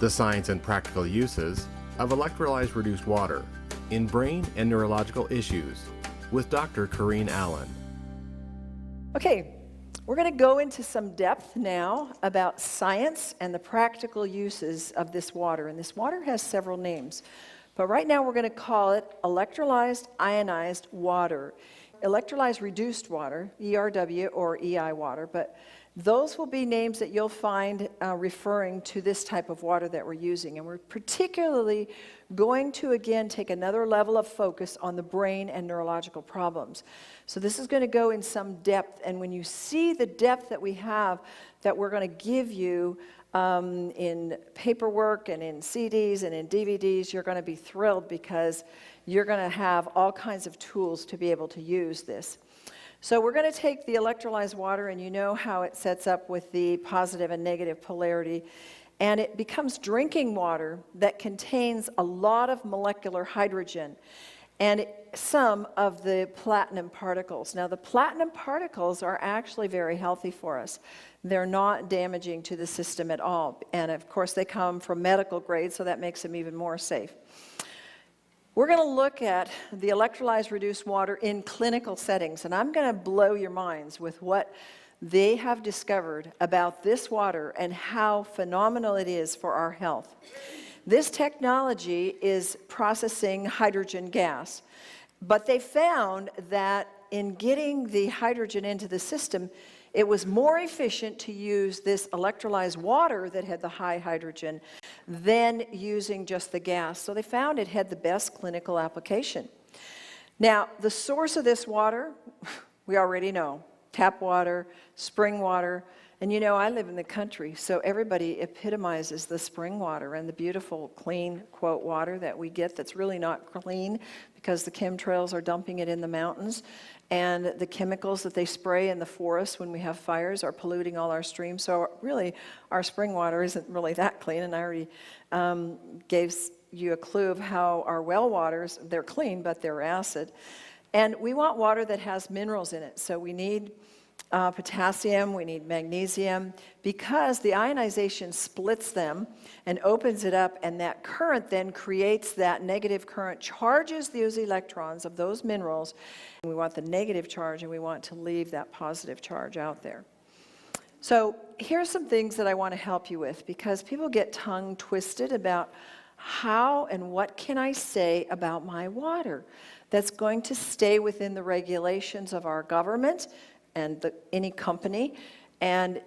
The science and practical uses of electrolyzed reduced water in brain and neurological issues with Dr. Corinne Allen. Okay, we're going to go into some depth now about science and the practical uses of this water. And this water has several names, but right now we're going to call it electrolyzed ionized water. Electrolyzed reduced water, ERW or EI water, but those will be names that you'll find referring to this type of water that we're using. And we're particularly going to, again, take another level of focus on the brain and neurological problems. So this is going to go in some depth, and when you see the depth that we have, that we're going to give you in paperwork and in CDs and in DVDs, you're going to be thrilled because you're going to have all kinds of tools to be able to use this. So we're going to take the electrolyzed water, and you know how it sets up with the positive and negative polarity, and it becomes drinking water that contains a lot of molecular hydrogen and some of the platinum particles. Now, the platinum particles are actually very healthy for us. They're not damaging to the system at all, and of course they come from medical grade, so that makes them even more safe. We're going to look at the electrolyzed reduced water in clinical settings, and I'm going to blow your minds with what they have discovered about this water and how phenomenal it is for our health. This technology is processing hydrogen gas, but they found that in getting the hydrogen into the system, it was more efficient to use this electrolyzed water that had the high hydrogen than using just the gas. So they found it had the best clinical application. Now, the source of this water, we already know. Tap water, spring water. And you know, I live in the country, so everybody epitomizes the spring water and the beautiful, clean, quote, water that we get that's really not clean because the chemtrails are dumping it in the mountains, and the chemicals that they spray in the forests when we have fires are polluting all our streams. So really, our spring water isn't really that clean, and I already gave you a clue of how our well waters, they're clean, but they're acid. And we want water that has minerals in it, so we need potassium, we need magnesium, because the ionization splits them and opens it up, and that current then creates that negative current, charges those electrons of those minerals. And we want the negative charge, and we want to leave that positive charge out there. So here's some things that I want to help you with, because people get tongue twisted about how and what can I say about my water that's going to stay within the regulations of our government and any company, and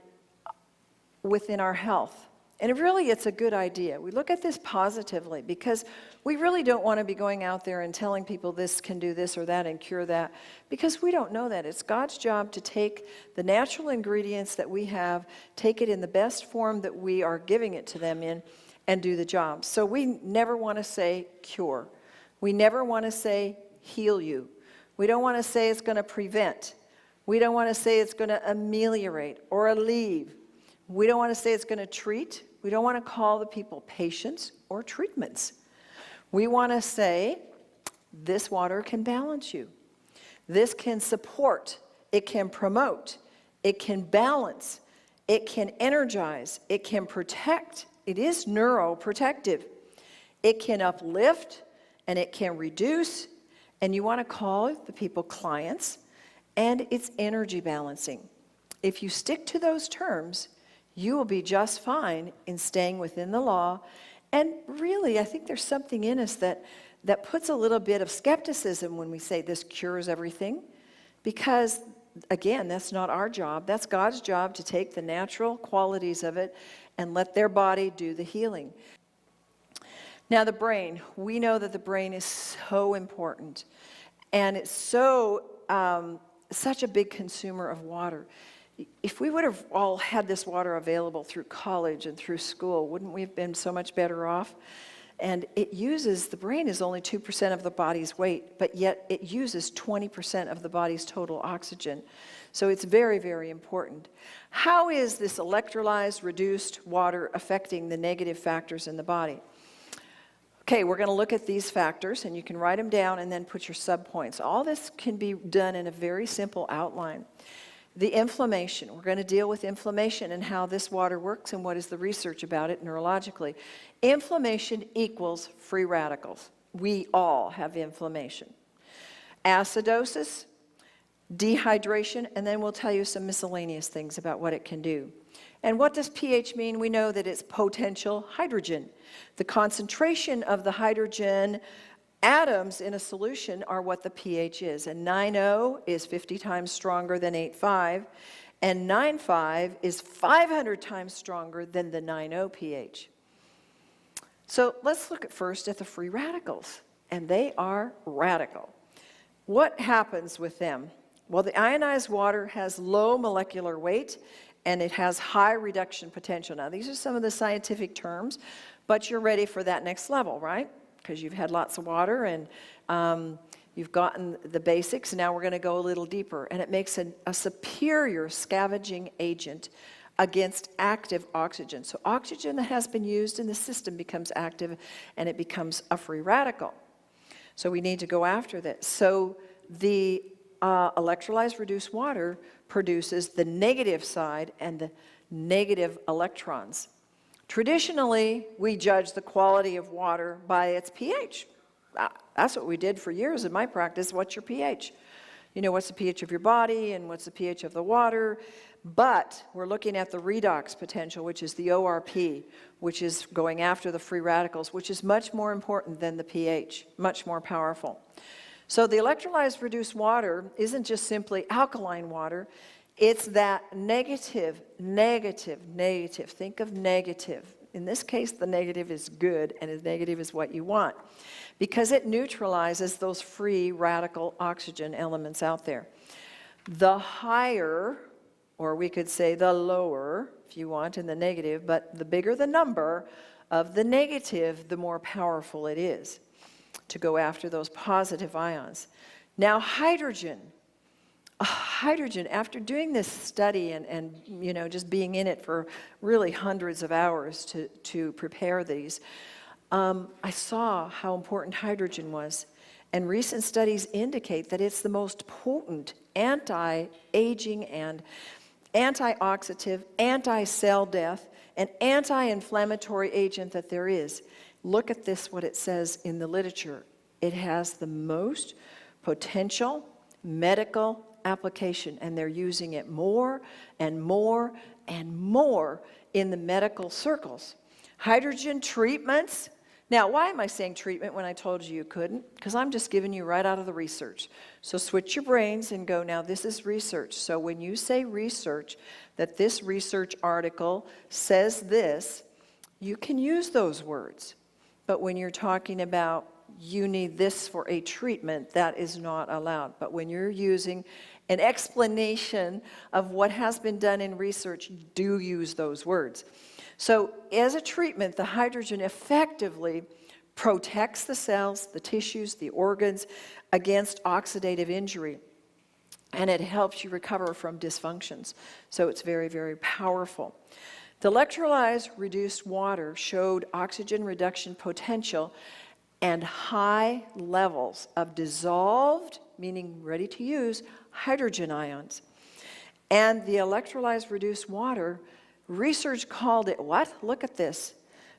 within our health. And it's a good idea. We look at this positively because we really don't want to be going out there and telling people this can do this or that and cure that, because we don't know that. It's God's job to take the natural ingredients that we have, take it in the best form that we are giving it to them in, and do the job. So we never want to say cure. We never want to say heal you. We don't want to say it's going to prevent. We don't want to say it's going to ameliorate or alleviate. We don't want to say it's going to treat. We don't want to call the people patients or treatments. We want to say this water can balance you. This can support. It can promote. It can balance. It can energize. It can protect. It is neuroprotective. It can uplift, and it can reduce. And you want to call the people clients. And it's energy balancing. If you stick to those terms, you will be just fine in staying within the law. And really, I think there's something in us that puts a little bit of skepticism when we say this cures everything. Because, again, that's not our job. That's God's job to take the natural qualities of it and let their body do the healing. Now, the brain. We know that the brain is so important. And it's such a big consumer of water. If we would have all had this water available through college and through school, wouldn't we have been so much better off? And the brain is only 2% of the body's weight, but yet it uses 20% of the body's total oxygen. So it's very, very important. How is this electrolyzed, reduced water affecting the negative factors in the body? Okay, we're going to look at these factors, and you can write them down and then put your subpoints. All this can be done in a very simple outline. The inflammation. We're going to deal with inflammation and how this water works and what is the research about it neurologically. Inflammation equals free radicals. We all have inflammation. Acidosis, dehydration, and then we'll tell you some miscellaneous things about what it can do. And what does pH mean? We know that it's potential hydrogen. The concentration of the hydrogen atoms in a solution are what the pH is. And 9.0 is 50 times stronger than 8.5, and 9.5 is 500 times stronger than the 9.0 pH. So let's look first at the free radicals, and they are radical. What happens with them? Well, the ionized water has low molecular weight, and it has high reduction potential. Now, these are some of the scientific terms, but you're ready for that next level, right? Because you've had lots of water, and you've gotten the basics, and now we're going to go a little deeper. And it makes a superior scavenging agent against active oxygen. So oxygen that has been used in the system becomes active, and it becomes a free radical. So we need to go after this. So the electrolyzed reduced water produces the negative side and the negative electrons. Traditionally, we judge the quality of water by its pH. That's what we did for years in my practice. What's your pH? You know, what's the pH of your body and what's the pH of the water? But we're looking at the redox potential, which is the ORP, which is going after the free radicals, which is much more important than the pH, much more powerful. So the electrolyzed reduced water isn't just simply alkaline water. It's that negative, negative, negative. Think of negative. In this case, the negative is good, and the negative is what you want, because it neutralizes those free radical oxygen elements out there. The higher, or we could say the lower, if you want, in the negative, but the bigger the number of the negative, the more powerful it is to go after those positive ions. Now, hydrogen, after doing this study and you know, just being in it for really hundreds of hours to prepare these, I saw how important hydrogen was. And recent studies indicate that it's the most potent anti-aging and antioxidant, anti-cell death, and anti-inflammatory agent that there is. Look at this, what it says in the literature. It has the most potential medical application, and they're using it more and more and more in the medical circles. Hydrogen treatments. Now, why am I saying treatment when I told you couldn't? Because I'm just giving you right out of the research. So switch your brains and go, now this is research. So when you say research, that this research article says this, you can use those words. But when you're talking about you need this for a treatment, that is not allowed. But when you're using an explanation of what has been done in research, do use those words. So as a treatment, the hydrogen effectively protects the cells, the tissues, the organs against oxidative injury. And it helps you recover from dysfunctions. So it's very, very powerful. The electrolyzed reduced water showed oxygen reduction potential and high levels of dissolved, meaning ready to use, hydrogen ions. And the electrolyzed reduced water, research called it what? Look at this.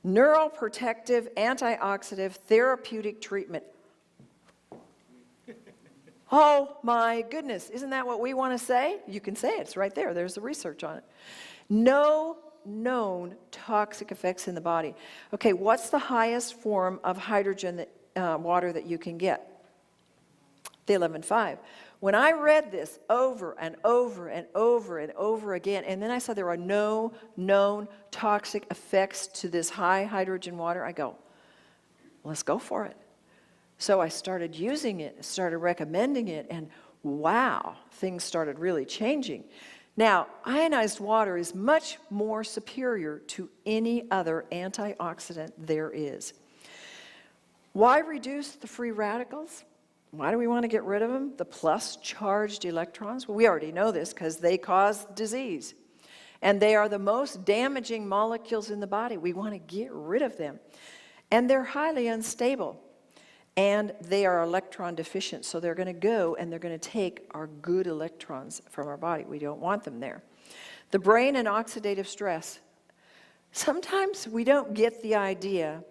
Neuroprotective antioxidant therapeutic treatment. Oh my goodness, isn't that what we want to say? You can say it, it's right there. There's the research on it. No known toxic effects in the body. Okay, what's the highest form of hydrogen water that you can get? The 11.5. When I read this over and over and over and over again, and then I saw there are no known toxic effects to this high hydrogen water, I go, let's go for it. So I started using it, started recommending it, and wow, things started really changing. Now, ionized water is much more superior to any other antioxidant there is. Why reduce the free radicals? Why do we want to get rid of them? The plus charged electrons? Well, we already know this because they cause disease. And they are the most damaging molecules in the body. We want to get rid of them. And they're highly unstable. and they are electron deficient, so they're going to go and they're going to take our good electrons from our body. We don't want them there. The brain and oxidative stress. Sometimes we don't get the idea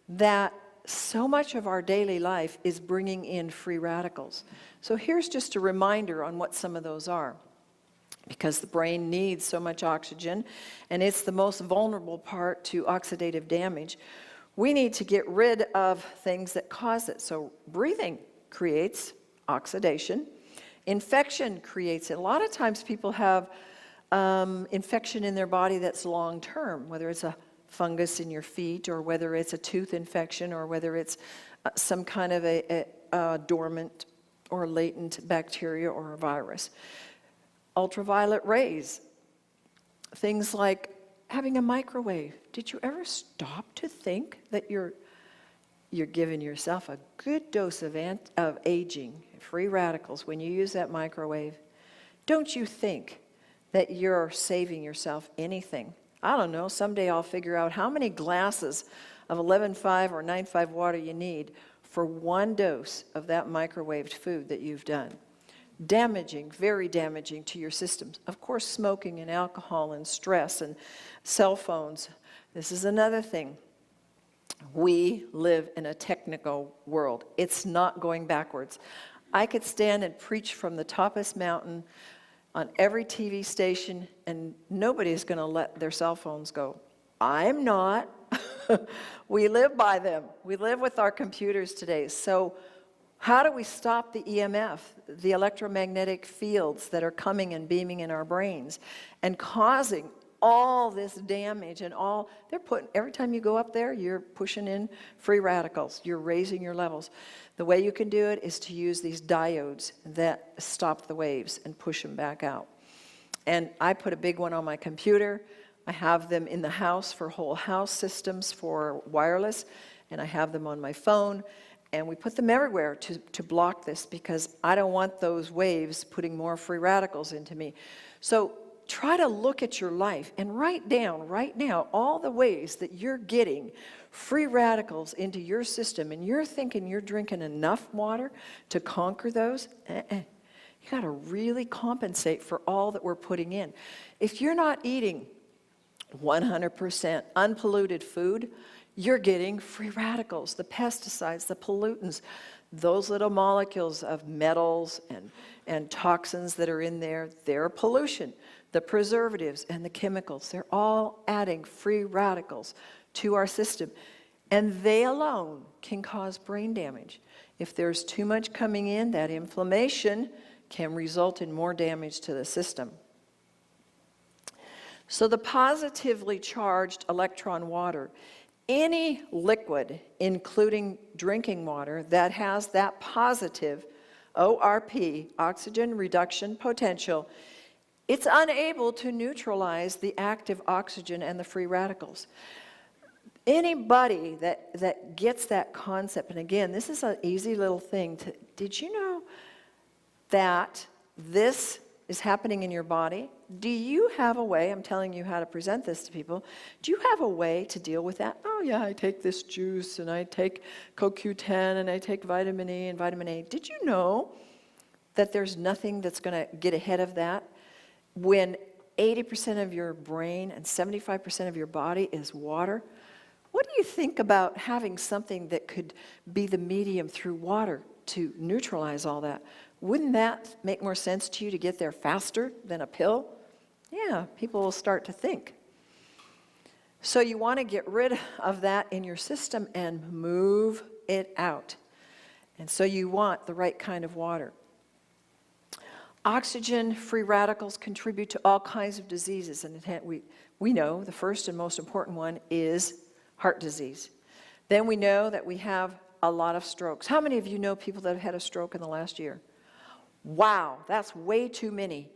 that so much of our daily life is bringing in free radicals. So here's just a reminder on what some of those are. Because the brain needs so much oxygen, and it's the most vulnerable part to oxidative damage, we need to get rid of things that cause it. So breathing creates oxidation. Infection creates it. A lot of times people have infection in their body that's long-term, whether it's a fungus in your feet, or whether it's a tooth infection, or whether it's some kind of a dormant or latent bacteria or a virus. Ultraviolet rays, things like having a microwave. Did you ever stop to think that you're giving yourself a good dose of aging, free radicals, when you use that microwave? Don't you think that you're saving yourself anything? I don't know, someday I'll figure out how many glasses of 11.5 or 9.5 water you need for one dose of that microwaved food that you've done. Damaging, very damaging to your systems. Of course, smoking and alcohol and stress and cell phones. This is another thing. We live in a technical world. It's not going backwards. I could stand and preach from the topest mountain on every TV station, and nobody's going to let their cell phones go. I'm not. We live by them. We live with our computers today. So how do we stop the EMF, the electromagnetic fields that are coming and beaming in our brains and causing all this damage and all, every time you go up there, you're pushing in free radicals. You're raising your levels. The way you can do it is to use these diodes that stop the waves and push them back out. And I put a big one on my computer. I have them in the house for whole house systems for wireless, and I have them on my phone. And we put them everywhere to block this, because I don't want those waves putting more free radicals into me. So try to look at your life and write down right now all the ways that you're getting free radicals into your system, and you're thinking you're drinking enough water to conquer those. You got to really compensate for all that we're putting in. If you're not eating 100% unpolluted food, you're getting free radicals, the pesticides, the pollutants, those little molecules of metals and toxins that are in there, they're pollution. The preservatives and the chemicals, they're all adding free radicals to our system. And they alone can cause brain damage. If there's too much coming in, that inflammation can result in more damage to the system. So the positively charged electron water, any liquid, including drinking water, that has that positive ORP, oxygen reduction potential, it's unable to neutralize the active oxygen and the free radicals. Anybody that gets that concept, and again, this is an easy little thing. Did you know that this is happening in your body? Do you have a way, I'm telling you how to present this to people, do you have a way to deal with that? Oh yeah, I take this juice, and I take CoQ10, and I take vitamin E and vitamin A. Did you know that there's nothing that's going to get ahead of that when 80% of your brain and 75% of your body is water? What do you think about having something that could be the medium through water to neutralize all that? Wouldn't that make more sense to you to get there faster than a pill? Yeah, people will start to think. So you want to get rid of that in your system and move it out. And so you want the right kind of water. Oxygen, free radicals contribute to all kinds of diseases. And we know the first and most important one is heart disease. Then we know that we have a lot of strokes. How many of you know people that have had a stroke in the last year? Wow, that's way too many.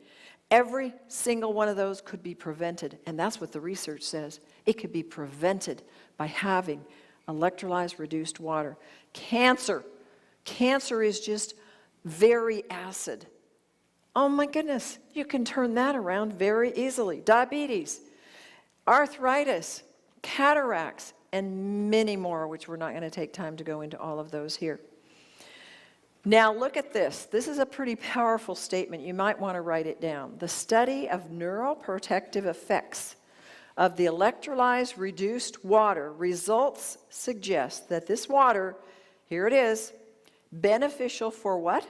Every single one of those could be prevented, and that's what the research says. It could be prevented by having electrolyzed reduced water. Cancer. Cancer is just very acid. Oh my goodness, you can turn that around very easily. Diabetes, arthritis, cataracts, and many more, which we're not going to take time to go into all of those here. Now look at this. This is a pretty powerful statement. You might want to write it down. The study of neuroprotective effects of the electrolyzed reduced water results suggest that this water, here it is, beneficial for what?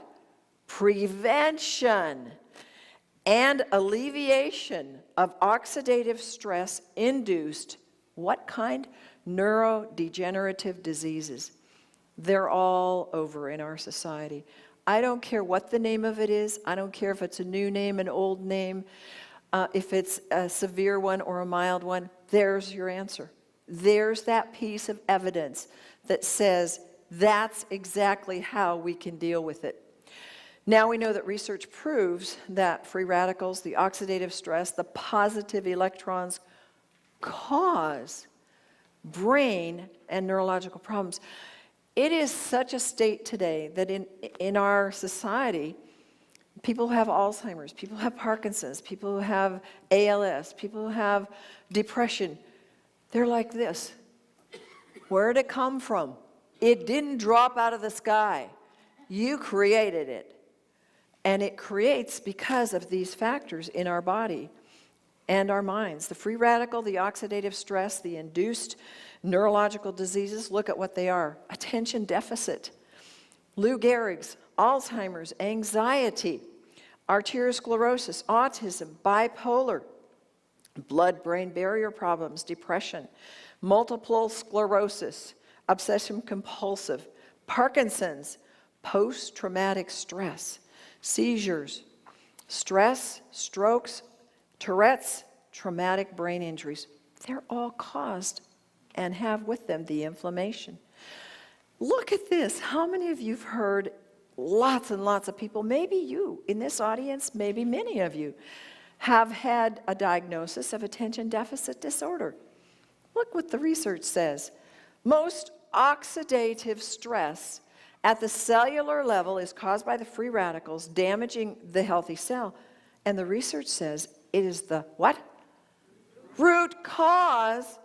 Prevention and alleviation of oxidative stress induced what kind? Neurodegenerative diseases. They're all over in our society. I don't care what the name of it is. I don't care if it's a new name, an old name, if it's a severe one or a mild one. There's your answer. There's that piece of evidence that says that's exactly how we can deal with it. Now we know that research proves that free radicals, the oxidative stress, the positive electrons cause brain and neurological problems. It is such a state today that in our society, people who have Alzheimer's, people who have Parkinson's, people who have ALS, people who have depression, they're like this. Where'd it come from? It didn't drop out of the sky. You created it. And it creates because of these factors in our body and our minds. The free radical, the oxidative stress, the induced neurological diseases, look at what they are. Attention deficit, Lou Gehrig's, Alzheimer's, anxiety, arteriosclerosis, autism, bipolar, blood-brain barrier problems, depression, multiple sclerosis, obsessive-compulsive, Parkinson's, post-traumatic stress, seizures, stress, strokes, Tourette's, traumatic brain injuries. They're all caused and have with them the inflammation. Look at this. How many of you have heard, lots and lots of people, maybe you in this audience, maybe many of you, have had a diagnosis of attention deficit disorder. Look what the research says. Most oxidative stress at the cellular level is caused by the free radicals damaging the healthy cell. And the research says it is the what? Root cause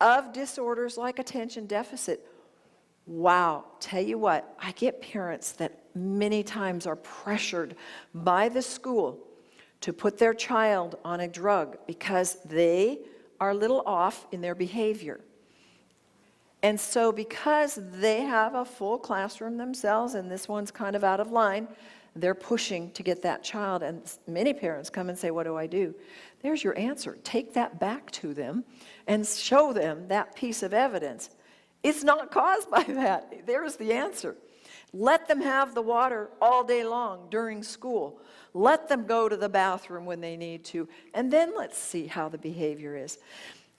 of disorders like attention deficit. Wow, tell you what, I get parents that many times are pressured by the school to put their child on a drug because they are a little off in their behavior. And so because they have a full classroom themselves and this one's kind of out of line, they're pushing to get that child. And many parents come and say, what do I do? There's your answer. Take that back to them and show them that piece of evidence. It's not caused by that. There's the answer. Let them have the water all day long during school. Let them go to the bathroom when they need to. And then let's see how the behavior is.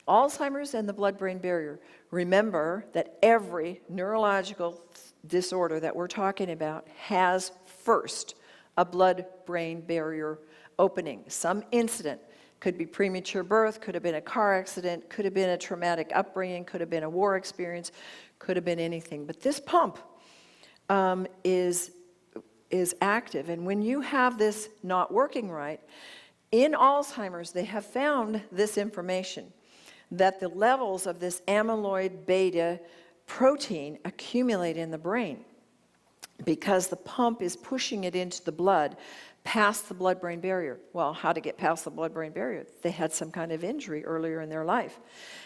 Alzheimer's and the blood-brain barrier. Remember that every neurological disorder that we're talking about has first a blood-brain barrier opening. Some incident. Could be premature birth, could have been a car accident, could have been a traumatic upbringing, could have been a war experience, could have been anything. But this pump is active. And when you have this not working right, in Alzheimer's, they have found this information, that the levels of this amyloid beta protein accumulate in the brain because the pump is pushing it into the blood past the blood-brain barrier. Well, how to get past the blood-brain barrier? They had some kind of injury earlier in their life.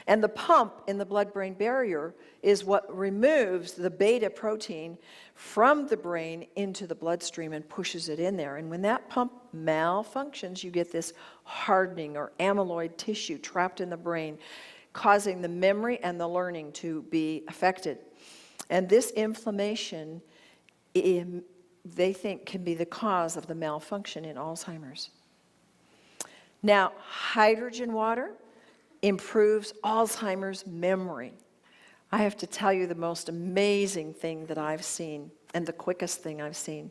And the pump in the blood-brain barrier is what removes the beta protein from the brain into the bloodstream and pushes it in there. And when that pump malfunctions, you get this hardening or amyloid tissue trapped in the brain, causing the memory and the learning to be affected. And this inflammation, they think, can be the cause of the malfunction in Alzheimer's. Now, hydrogen water improves Alzheimer's memory. I have to tell you the most amazing thing that I've seen, and the quickest thing I've seen.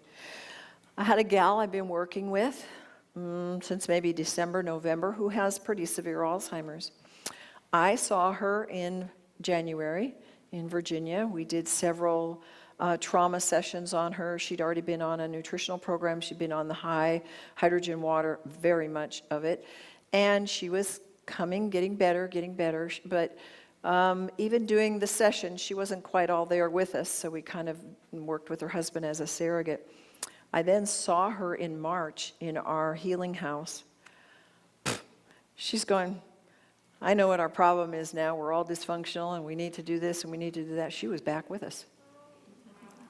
I had a gal I've been working with since maybe December, November, who has pretty severe Alzheimer's. I saw her in January in Virginia. We did several trauma sessions on her. She'd already been on a nutritional program. She'd been on the high hydrogen water, very much of it. And she was getting better. But Even doing the session, she wasn't quite all there with us, so we kind of worked with her husband as a surrogate. I then saw her in March in our healing house. She's going, I know what our problem is now. We're all dysfunctional, and we need to do this, and we need to do that. She was back with us.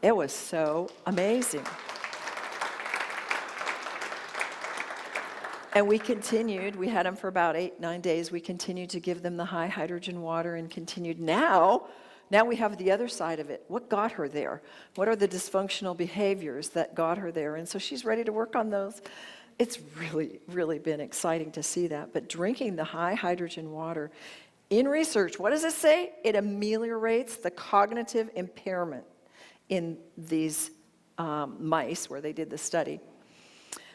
It was so amazing. And we continued. We had them for about 8-9 days. We continued to give them the high hydrogen water and continued. Now we have the other side of it. What got her there? What are the dysfunctional behaviors that got her there? And so she's ready to work on those. It's really, really been exciting to see that. But drinking the high hydrogen water, in research, what does it say? It ameliorates the cognitive impairment in these mice where they did the study.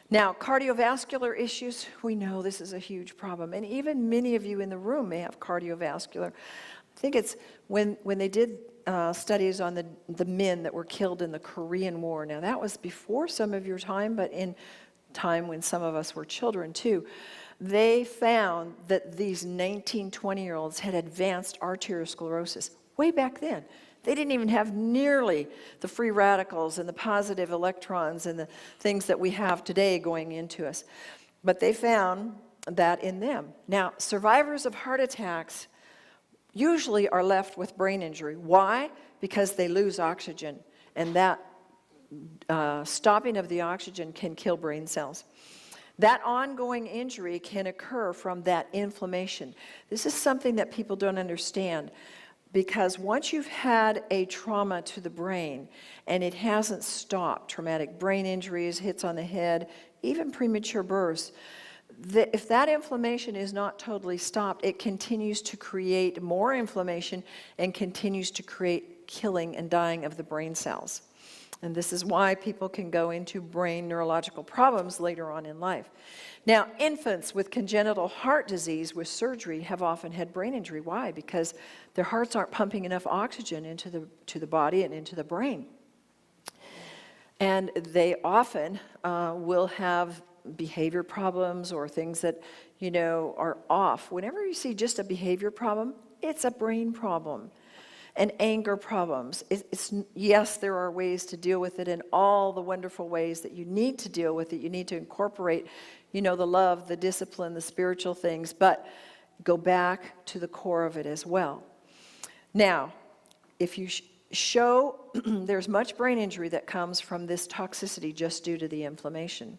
Now, cardiovascular issues, we know this is a huge problem. And even many of you in the room may have cardiovascular. I think it's when they did studies on the men that were killed in the Korean War. Now, that was before some of your time, but in time when some of us were children too. They found that these 19, 20-year-olds had advanced arteriosclerosis way back then. They didn't even have nearly the free radicals and the positive electrons and the things that we have today going into us. But they found that in them. Now, survivors of heart attacks usually are left with brain injury. Why? Because they lose oxygen, and that stopping of the oxygen can kill brain cells. That ongoing injury can occur from that inflammation. This is something that people don't understand. Because once you've had a trauma to the brain and it hasn't stopped, traumatic brain injuries, hits on the head, even premature births, if that inflammation is not totally stopped, it continues to create more inflammation and continues to create killing and dying of the brain cells. And this is why people can go into brain neurological problems later on in life. Now, infants with congenital heart disease with surgery have often had brain injury. Why? Because their hearts aren't pumping enough oxygen into the body and into the brain. And they often will have behavior problems or things that, are off. Whenever you see just a behavior problem, it's a brain problem. And anger problems. Yes, there are ways to deal with it, and all the wonderful ways that you need to deal with it. You need to incorporate, the love, the discipline, the spiritual things, but go back to the core of it as well. Now, if you show there's much brain injury that comes from this toxicity just due to the inflammation.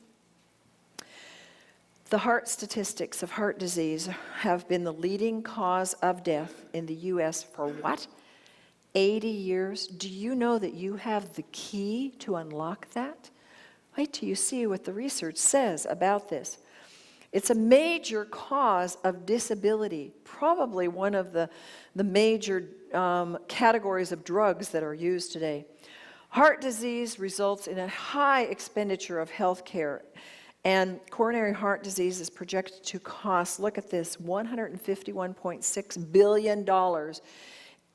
The heart statistics of heart disease have been the leading cause of death in the U.S. for what? 80 years. Do you know that you have the key to unlock that? Wait till you see what the research says about this. It's a major cause of disability, probably one of the major categories of drugs that are used today. Heart disease results in a high expenditure of health care, and coronary heart disease is projected to cost, look at this, $151.6 billion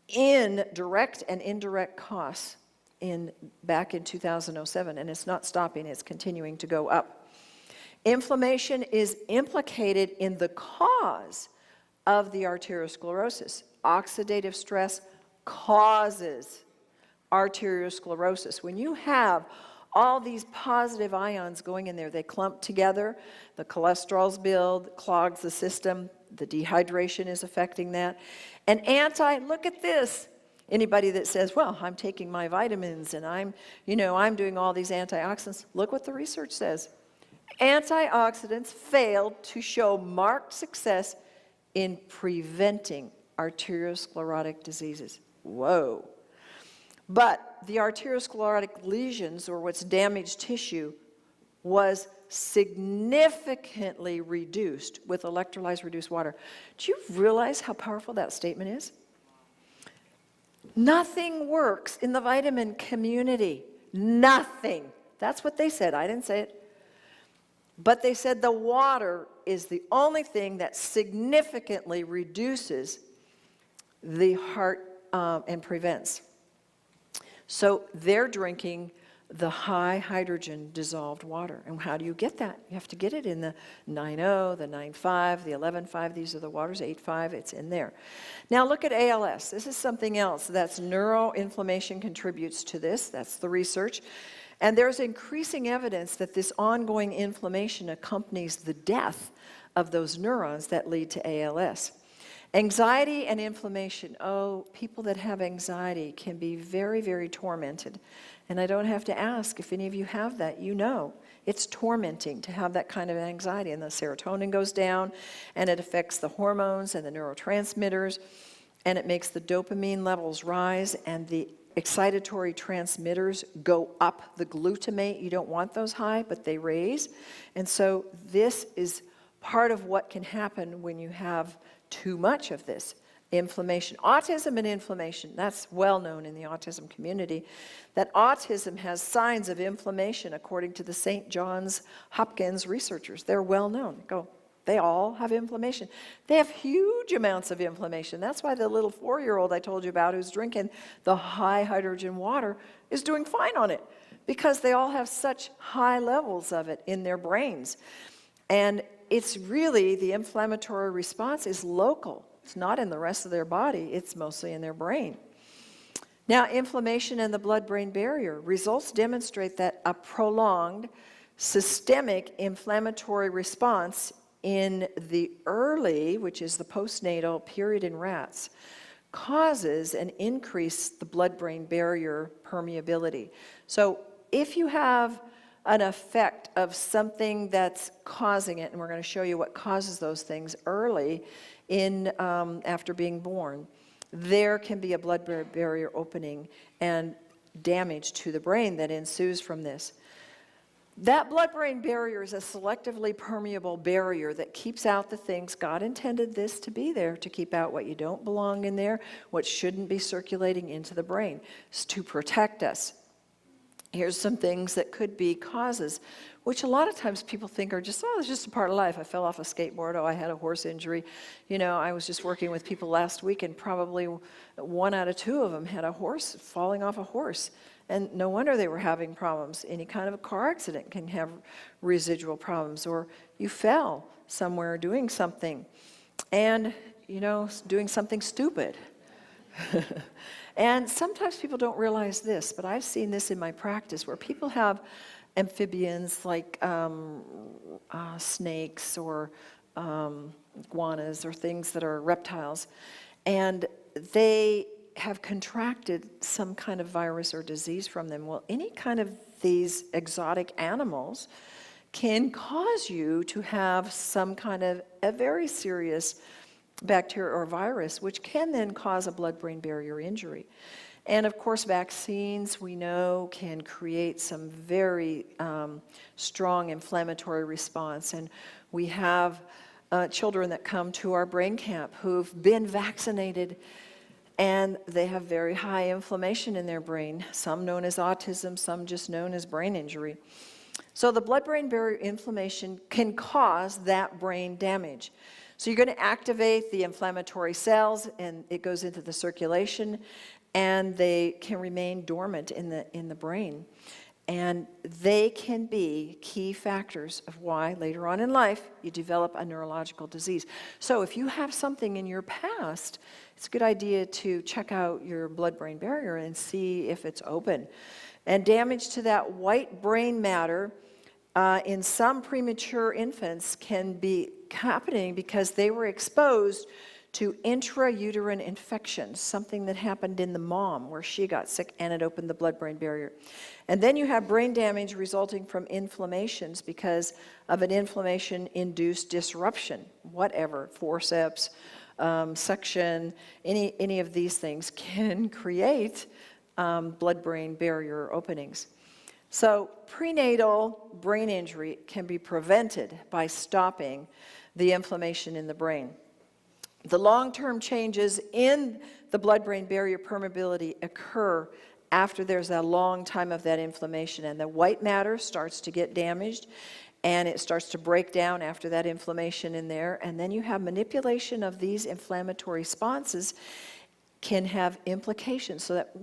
in direct and indirect costs back in 2007, and it's not stopping, it's continuing to go up. Inflammation is implicated in the cause of the arteriosclerosis. Oxidative stress causes arteriosclerosis. When you have all these positive ions going in there, they clump together, the cholesterol's build, clogs the system, the dehydration is affecting that. And look at this. Anybody that says, well, I'm taking my vitamins and I'm doing all these antioxidants, look what the research says. Antioxidants failed to show marked success in preventing arteriosclerotic diseases. Whoa. But the arteriosclerotic lesions, or what's damaged tissue, was significantly reduced with electrolyzed reduced water. Do you realize how powerful that statement is? Nothing works in the vitamin community. Nothing. That's what they said. I didn't say it. But they said the water is the only thing that significantly reduces the heart and prevents. So they're drinking the high hydrogen dissolved water. And how do you get that? You have to get it in the 9.0, the 9.5, the 11.5. These are the waters, 8.5. It's in there. Now look at ALS. This is something else. That's neuroinflammation contributes to this. That's the research. And there's increasing evidence that this ongoing inflammation accompanies the death of those neurons that lead to ALS. Anxiety and inflammation. Oh, people that have anxiety can be very, very tormented. And I don't have to ask if any of you have that. You know, it's tormenting to have that kind of anxiety. And the serotonin goes down, and it affects the hormones and the neurotransmitters, and it makes the dopamine levels rise, and the excitatory transmitters go up. The glutamate, you don't want those high, but they raise. And so this is part of what can happen when you have too much of this inflammation. Autism and inflammation, that's well known in the autism community, that autism has signs of inflammation according to the St. Johns Hopkins researchers. They're well known. They all have inflammation. They have huge amounts of inflammation. That's why the little 4-year-old I told you about who's drinking the high hydrogen water is doing fine on it, because they all have such high levels of it in their brains. And it's really, the inflammatory response is local. It's not in the rest of their body. It's mostly in their brain. Now, inflammation and the blood-brain barrier. Results demonstrate that a prolonged systemic inflammatory response in the early, which is the postnatal period in rats, causes an increase the blood-brain barrier permeability. So if you have an effect of something that's causing it, and we're going to show you what causes those things early in after being born, there can be a blood-brain barrier opening and damage to the brain that ensues from this. That blood-brain barrier is a selectively permeable barrier that keeps out the things. God intended this to be there, to keep out what you don't belong in there, what shouldn't be circulating into the brain. It's to protect us. Here's some things that could be causes, which a lot of times people think are just, oh, it's just a part of life. I fell off a skateboard. Oh, I had a horse injury. You know, I was just working with people last week, and probably 1 out of 2 of them had a horse falling off a horse. And no wonder they were having problems. Any kind of a car accident can have residual problems, or you fell somewhere doing something, and, you know, doing something stupid. And sometimes people don't realize this, but I've seen this in my practice where people have amphibians like snakes or iguanas or things that are reptiles, and they have contracted some kind of virus or disease from them. Well, any kind of these exotic animals can cause you to have some kind of a very serious bacteria or virus, which can then cause a blood-brain barrier injury. And of course, vaccines, we know, can create some very strong inflammatory response. And we have children that come to our brain camp who've been vaccinated, and they have very high inflammation in their brain, some known as autism, some just known as brain injury. So the blood-brain barrier inflammation can cause that brain damage. So you're going to activate the inflammatory cells, and it goes into the circulation, and they can remain dormant in the brain. And they can be key factors of why later on in life you develop a neurological disease. So if you have something in your past, it's a good idea to check out your blood-brain barrier and see if it's open. And damage to that white brain matter in some premature infants can be happening because they were exposed to intrauterine infections, something that happened in the mom where she got sick and it opened the blood-brain barrier. And then you have brain damage resulting from inflammations because of an inflammation-induced disruption, whatever, forceps, suction, any of these things can create blood-brain barrier openings. So prenatal brain injury can be prevented by stopping the inflammation in the brain. The long-term changes in the blood-brain barrier permeability occur after there's a long time of that inflammation, and the white matter starts to get damaged, and it starts to break down after that inflammation in there, and then you have manipulation of these inflammatory responses can have implications. So that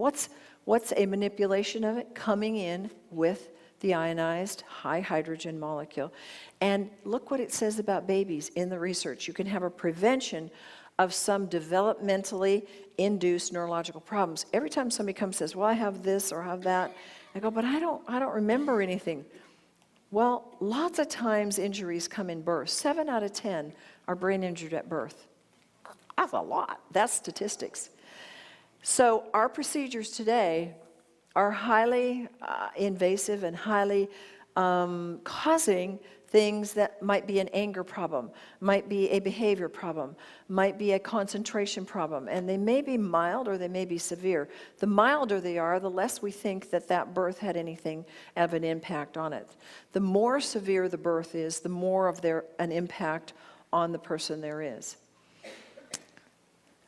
What's a manipulation of it? Coming in with the ionized high hydrogen molecule. And look what it says about babies in the research. You can have a prevention of some developmentally induced neurological problems. Every time somebody comes and says, well, I have this or I have that, I go, but I don't remember anything. Well, lots of times injuries come in birth. 7 out of 10 are brain injured at birth. That's a lot. That's statistics. So our procedures today are highly invasive and highly causing things that might be an anger problem, might be a behavior problem, might be a concentration problem, and they may be mild or they may be severe. The milder they are, the less we think that that birth had anything of an impact on it. The more severe the birth is, the more of an impact on the person there is.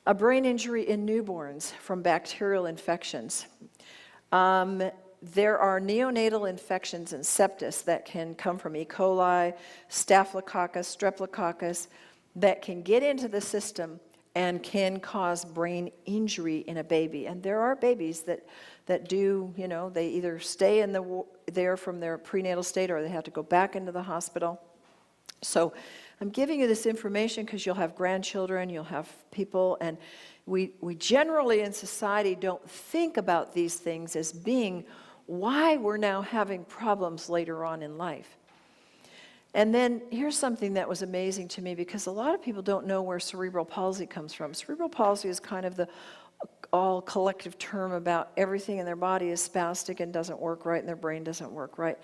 A brain injury in newborns from bacterial infections. There are neonatal infections and sepsis that can come from E. coli, staphylococcus, streptococcus, that can get into the system and can cause brain injury in a baby. And there are babies that do, they either stay there from their prenatal state or they have to go back into the hospital. So I'm giving you this information because you'll have grandchildren, you'll have people, and we generally in society don't think about these things as being why we're now having problems later on in life. And then here's something that was amazing to me, because a lot of people don't know where cerebral palsy comes from. Cerebral palsy is kind of the all collective term about everything in their body is spastic and doesn't work right and their brain doesn't work right.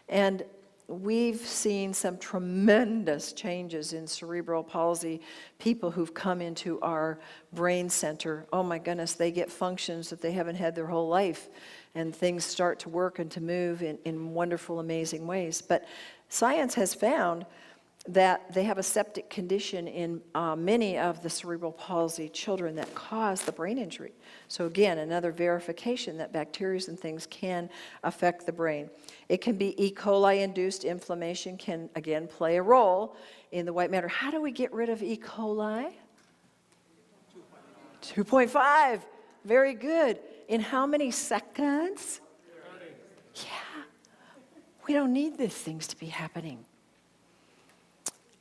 And we've seen some tremendous changes in cerebral palsy, people who've come into our brain center. Oh my goodness, they get functions that they haven't had their whole life, and things start to work and to move in wonderful, amazing ways. But science has found that they have a septic condition in many of the cerebral palsy children that cause the brain injury. So again, another verification that bacteria and things can affect the brain. It can be E. coli-induced inflammation can, again, play a role in the white matter. How do we get rid of E. coli? 2.5. Very good. In how many seconds? 30. Yeah. We don't need these things to be happening.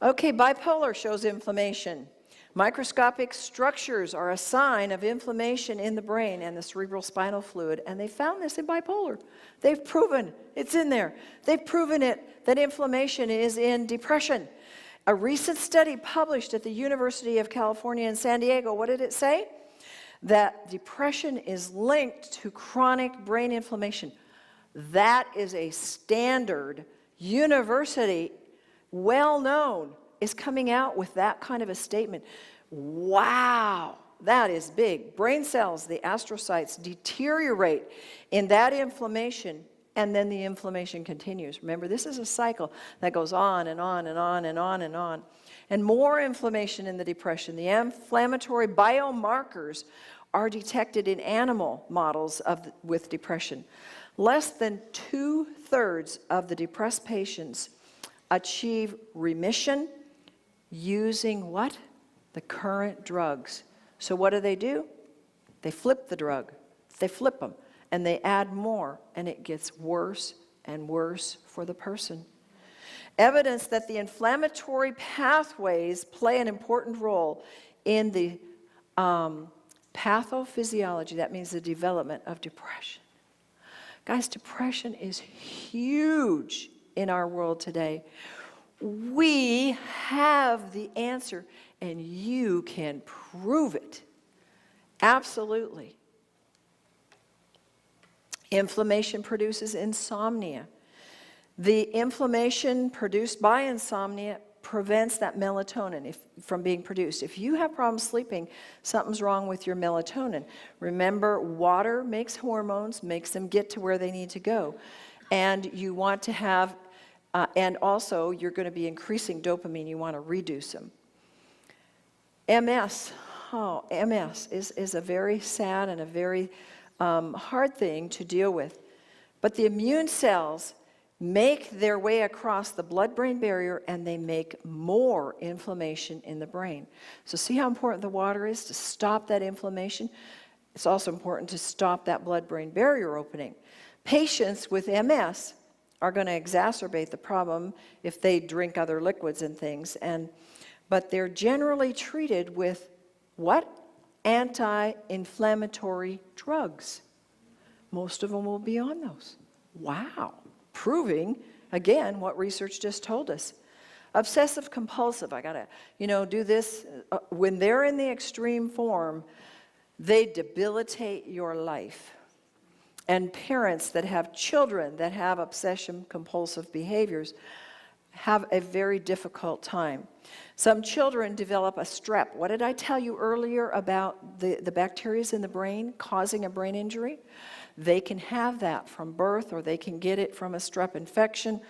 Okay, bipolar shows inflammation. Microscopic structures are a sign of inflammation in the brain and the cerebral spinal fluid, and they found this in bipolar. They've proven it's in there. They've proven it that inflammation is in depression. A recent study published at the University of California in San Diego, what did it say? That depression is linked to chronic brain inflammation. That is a standard university, well known, is coming out with that kind of a statement. Wow, that is big. Brain cells, the astrocytes, deteriorate in that inflammation, and then the inflammation continues. Remember, this is a cycle that goes on and on and on and on and on. And more inflammation in the depression. The inflammatory biomarkers are detected in animal models with depression. Less than 2/3 of the depressed patients achieve remission using what? The current drugs. So what do? They flip the drug. They flip them, and they add more, and it gets worse and worse for the person. Evidence that the inflammatory pathways play an important role in the pathophysiology, that means the development of depression. Guys, depression is huge in our world today. We have the answer, and you can prove it. Absolutely. Inflammation produces insomnia. The inflammation produced by insomnia prevents that melatonin from being produced. If you have problems sleeping, something's wrong with your melatonin. Remember, water makes hormones, makes them get to where they need to go. And you want to have, and also you're going to be increasing dopamine. You want to reduce them. MS. Oh, MS is a very sad and a very hard thing to deal with. But the immune cells make their way across the blood-brain barrier, and they make more inflammation in the brain. So see how important the water is to stop that inflammation? It's also important to stop that blood-brain barrier opening. Patients with MS are going to exacerbate the problem if they drink other liquids and things, but they're generally treated with what? Anti-inflammatory drugs. Most of them will be on those. Wow. Proving, again, what research just told us. Obsessive compulsive, I gotta, do this. When they're in the extreme form, they debilitate your life. And parents that have children that have obsession compulsive behaviors have a very difficult time. Some children develop a strep. What did I tell you earlier about the bacteria in the brain causing a brain injury? They can have that from birth, or they can get it from a strep infection.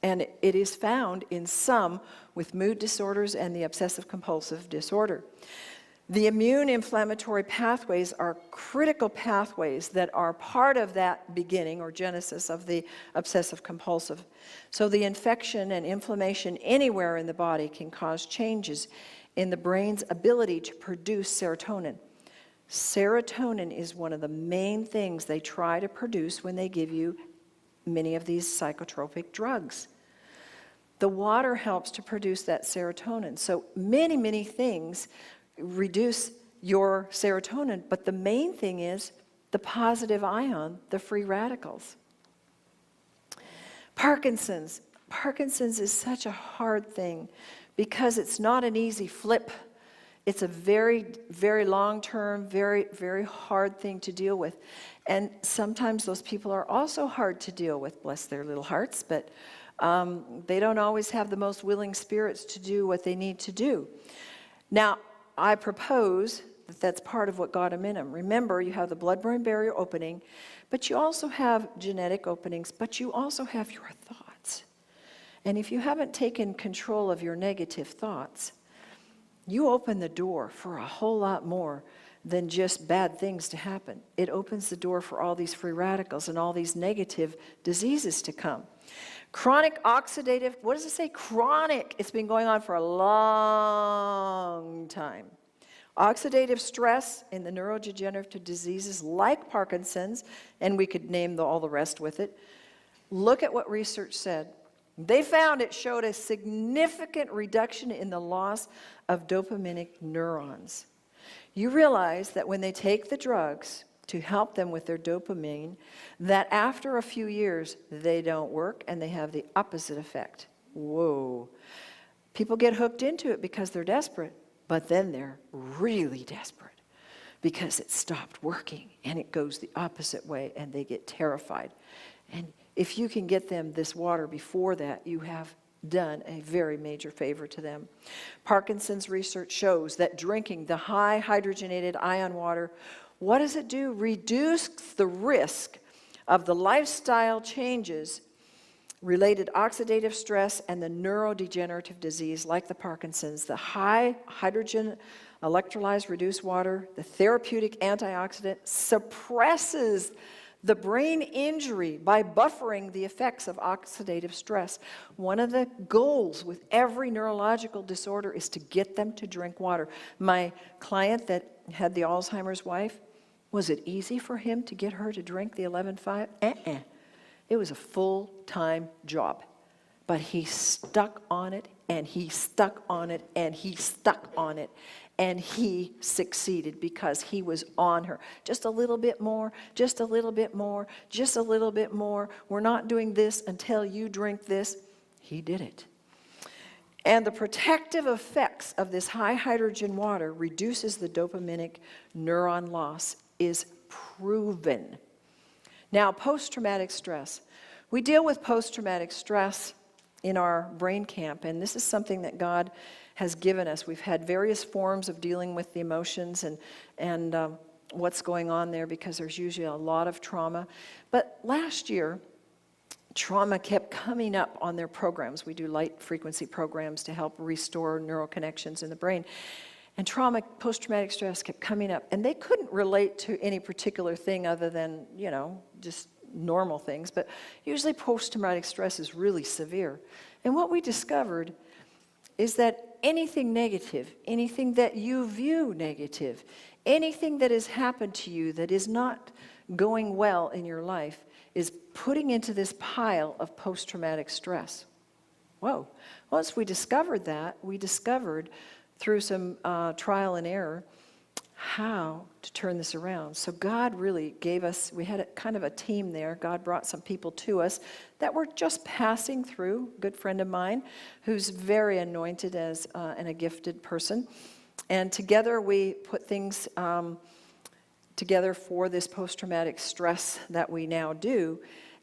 And it is found in some with mood disorders and the obsessive compulsive disorder. The immune inflammatory pathways are critical pathways that are part of that beginning or genesis of the obsessive compulsive. So the infection and inflammation anywhere in the body can cause changes in the brain's ability to produce serotonin. Serotonin is one of the main things they try to produce when they give you many of these psychotropic drugs. The water helps to produce that serotonin. So many, many things reduce your serotonin, but the main thing is the positive ion, the free radicals. Parkinson's. Parkinson's is such a hard thing because it's not an easy flip. It's a very, very long-term, very, very hard thing to deal with. And sometimes those people are also hard to deal with, bless their little hearts, but they don't always have the most willing spirits to do what they need to do. Now, I propose that that's part of what got them in them. Remember, you have the blood-brain barrier opening, but you also have genetic openings, but you also have your thoughts. And if you haven't taken control of your negative thoughts, you open the door for a whole lot more than just bad things to happen. It opens the door for all these free radicals and all these negative diseases to come. Chronic oxidative, what does it say? Chronic. It's been going on for a long time. Oxidative stress in the neurodegenerative diseases like Parkinson's, and we could name all the rest with it. Look at what research said. They found it showed a significant reduction in the loss of dopaminic neurons. You realize that when they take the drugs to help them with their dopamine, that after a few years, they don't work and they have the opposite effect. Whoa. People get hooked into it because they're desperate, but then they're really desperate because it stopped working and it goes the opposite way and they get terrified. And if you can get them this water before that, you have done a very major favor to them. Parkinson's research shows that drinking the high hydrogenated ion water, what does it do? Reduce the risk of the lifestyle changes, related oxidative stress, and the neurodegenerative disease like the Parkinson's. The high hydrogen electrolyzed reduced water, the therapeutic antioxidant, suppresses the brain injury by buffering the effects of oxidative stress. One of the goals with every neurological disorder is to get them to drink water. My client that had the Alzheimer's wife, was it easy for him to get her to drink the 11.5? It was a full-time job. But he stuck on it, and he stuck on it, and he stuck on it. And he succeeded because he was on her. Just a little bit more, just a little bit more, just a little bit more. We're not doing this until you drink this. He did it. And the protective effects of this high hydrogen water reduces the dopaminic neuron loss is proven. Now, post-traumatic stress. We deal with post-traumatic stress in our brain camp, and this is something that God has given us. We've had various forms of dealing with the emotions and what's going on there because there's usually a lot of trauma. But last year, trauma kept coming up on their programs. We do light frequency programs to help restore neural connections in the brain. And trauma, post-traumatic stress kept coming up. And they couldn't relate to any particular thing other than, just normal things. But usually post-traumatic stress is really severe. And what we discovered is that anything negative, anything that you view negative, anything that has happened to you that is not going well in your life is putting into this pile of post-traumatic stress. Whoa. Once we discovered that, we discovered through some trial and error how to turn this around. So God really gave us, we had kind of a team there. God brought some people to us that were just passing through. A good friend of mine who's very anointed as and a gifted person. And together we put things together for this post-traumatic stress that we now do,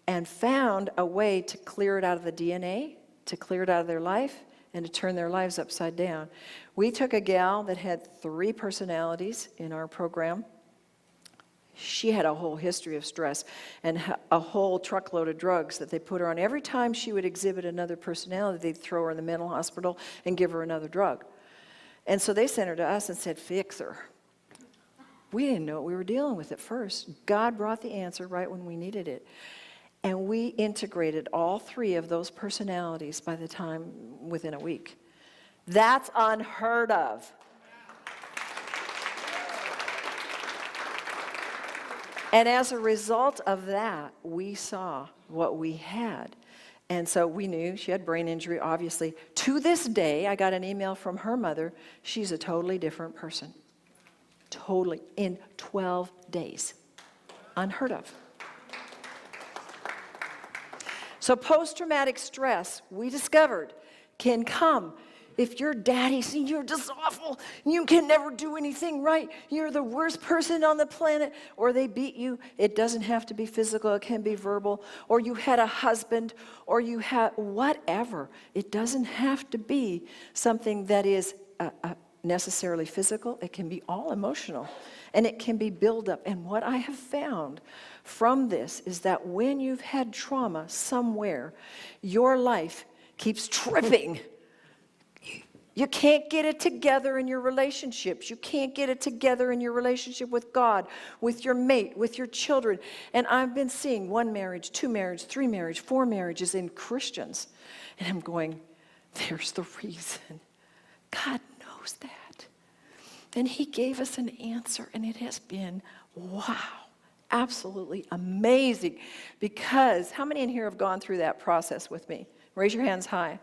and found a way to clear it out of the DNA, to clear it out of their life, and to turn their lives upside down. We took a gal that had 3 personalities in our program. She had a whole history of stress and a whole truckload of drugs that they put her on. Every time she would exhibit another personality, they'd throw her in the mental hospital and give her another drug. And so they sent her to us and said, fix her. We didn't know what we were dealing with at first. God brought the answer right when we needed it. And we integrated all 3 of those personalities by the time within a week. That's unheard of. And as a result of that, we saw what we had. And so we knew she had brain injury, obviously. To this day, I got an email from her mother. She's a totally different person. Totally. In 12 days. Unheard of. So post-traumatic stress, we discovered, can come if your daddy sees you're just awful, you can never do anything right, you're the worst person on the planet, or they beat you. It doesn't have to be physical, it can be verbal, or you had a husband, or you had whatever. It doesn't have to be something that is necessarily physical. It can be all emotional, and it can be buildup. And what I have found from this is that when you've had trauma somewhere, your life keeps tripping. You can't get it together in your relationships. You can't get it together in your relationship with God, with your mate, with your children. And I've been seeing 1 marriage, 2 marriages, 3 marriages, 4 marriages in Christians. And I'm going, there's the reason. God knows that. And He gave us an answer, and it has been, wow, absolutely amazing. Because how many in here have gone through that process with me? Raise your hands high.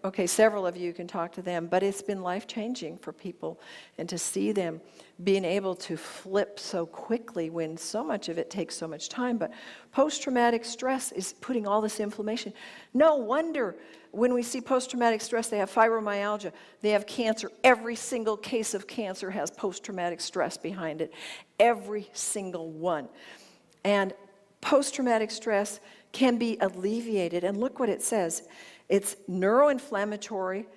Okay, several of you can talk to them, but it's been life-changing for people, and to see them being able to flip so quickly when so much of it takes so much time. But post-traumatic stress is putting all this inflammation. No wonder when we see post-traumatic stress, they have fibromyalgia, they have cancer. Every single case of cancer has post-traumatic stress behind it. Every single one. And post-traumatic stress can be alleviated, and look what it says. It's neuroinflammatory,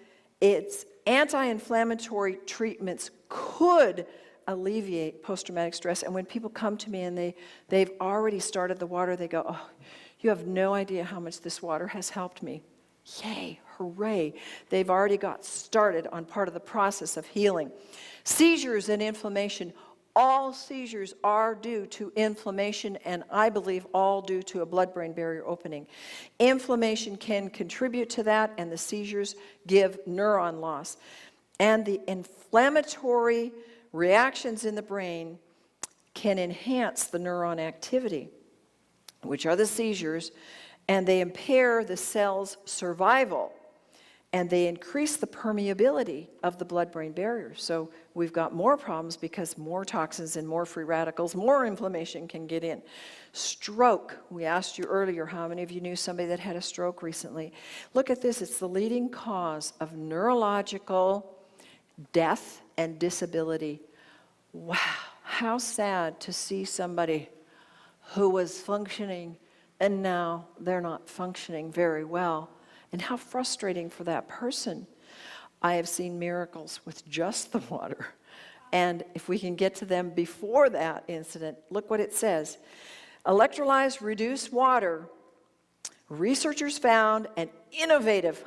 it's anti-inflammatory treatments could alleviate post-traumatic stress. And when people come to me and they've already started the water, they go, oh, you have no idea how much this water has helped me. Yay, hooray. They've already got started on part of the process of healing. Seizures and inflammation. All seizures are due to inflammation, and I believe all due to a blood-brain barrier opening. Inflammation can contribute to that, and the seizures give neuron loss. And the inflammatory reactions in the brain can enhance the neuron activity, which are the seizures, and they impair the cell's survival, and they increase the permeability of the blood-brain barrier. So we've got more problems because more toxins and more free radicals, more inflammation can get in. Stroke, we asked you earlier how many of you knew somebody that had a stroke recently. Look at this, it's the leading cause of neurological death and disability. Wow, how sad to see somebody who was functioning and now they're not functioning very well. And how frustrating for that person. I have seen miracles with just the water. And if we can get to them before that incident, look what it says. Electrolyzed reduced water, researchers found an innovative,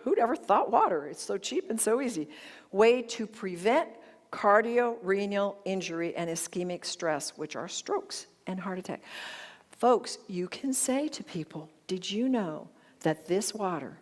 who'd ever thought water? It's so cheap and so easy. Way to prevent cardiorenal injury and ischemic stress, which are strokes and heart attack. Folks, you can say to people, did you know that this water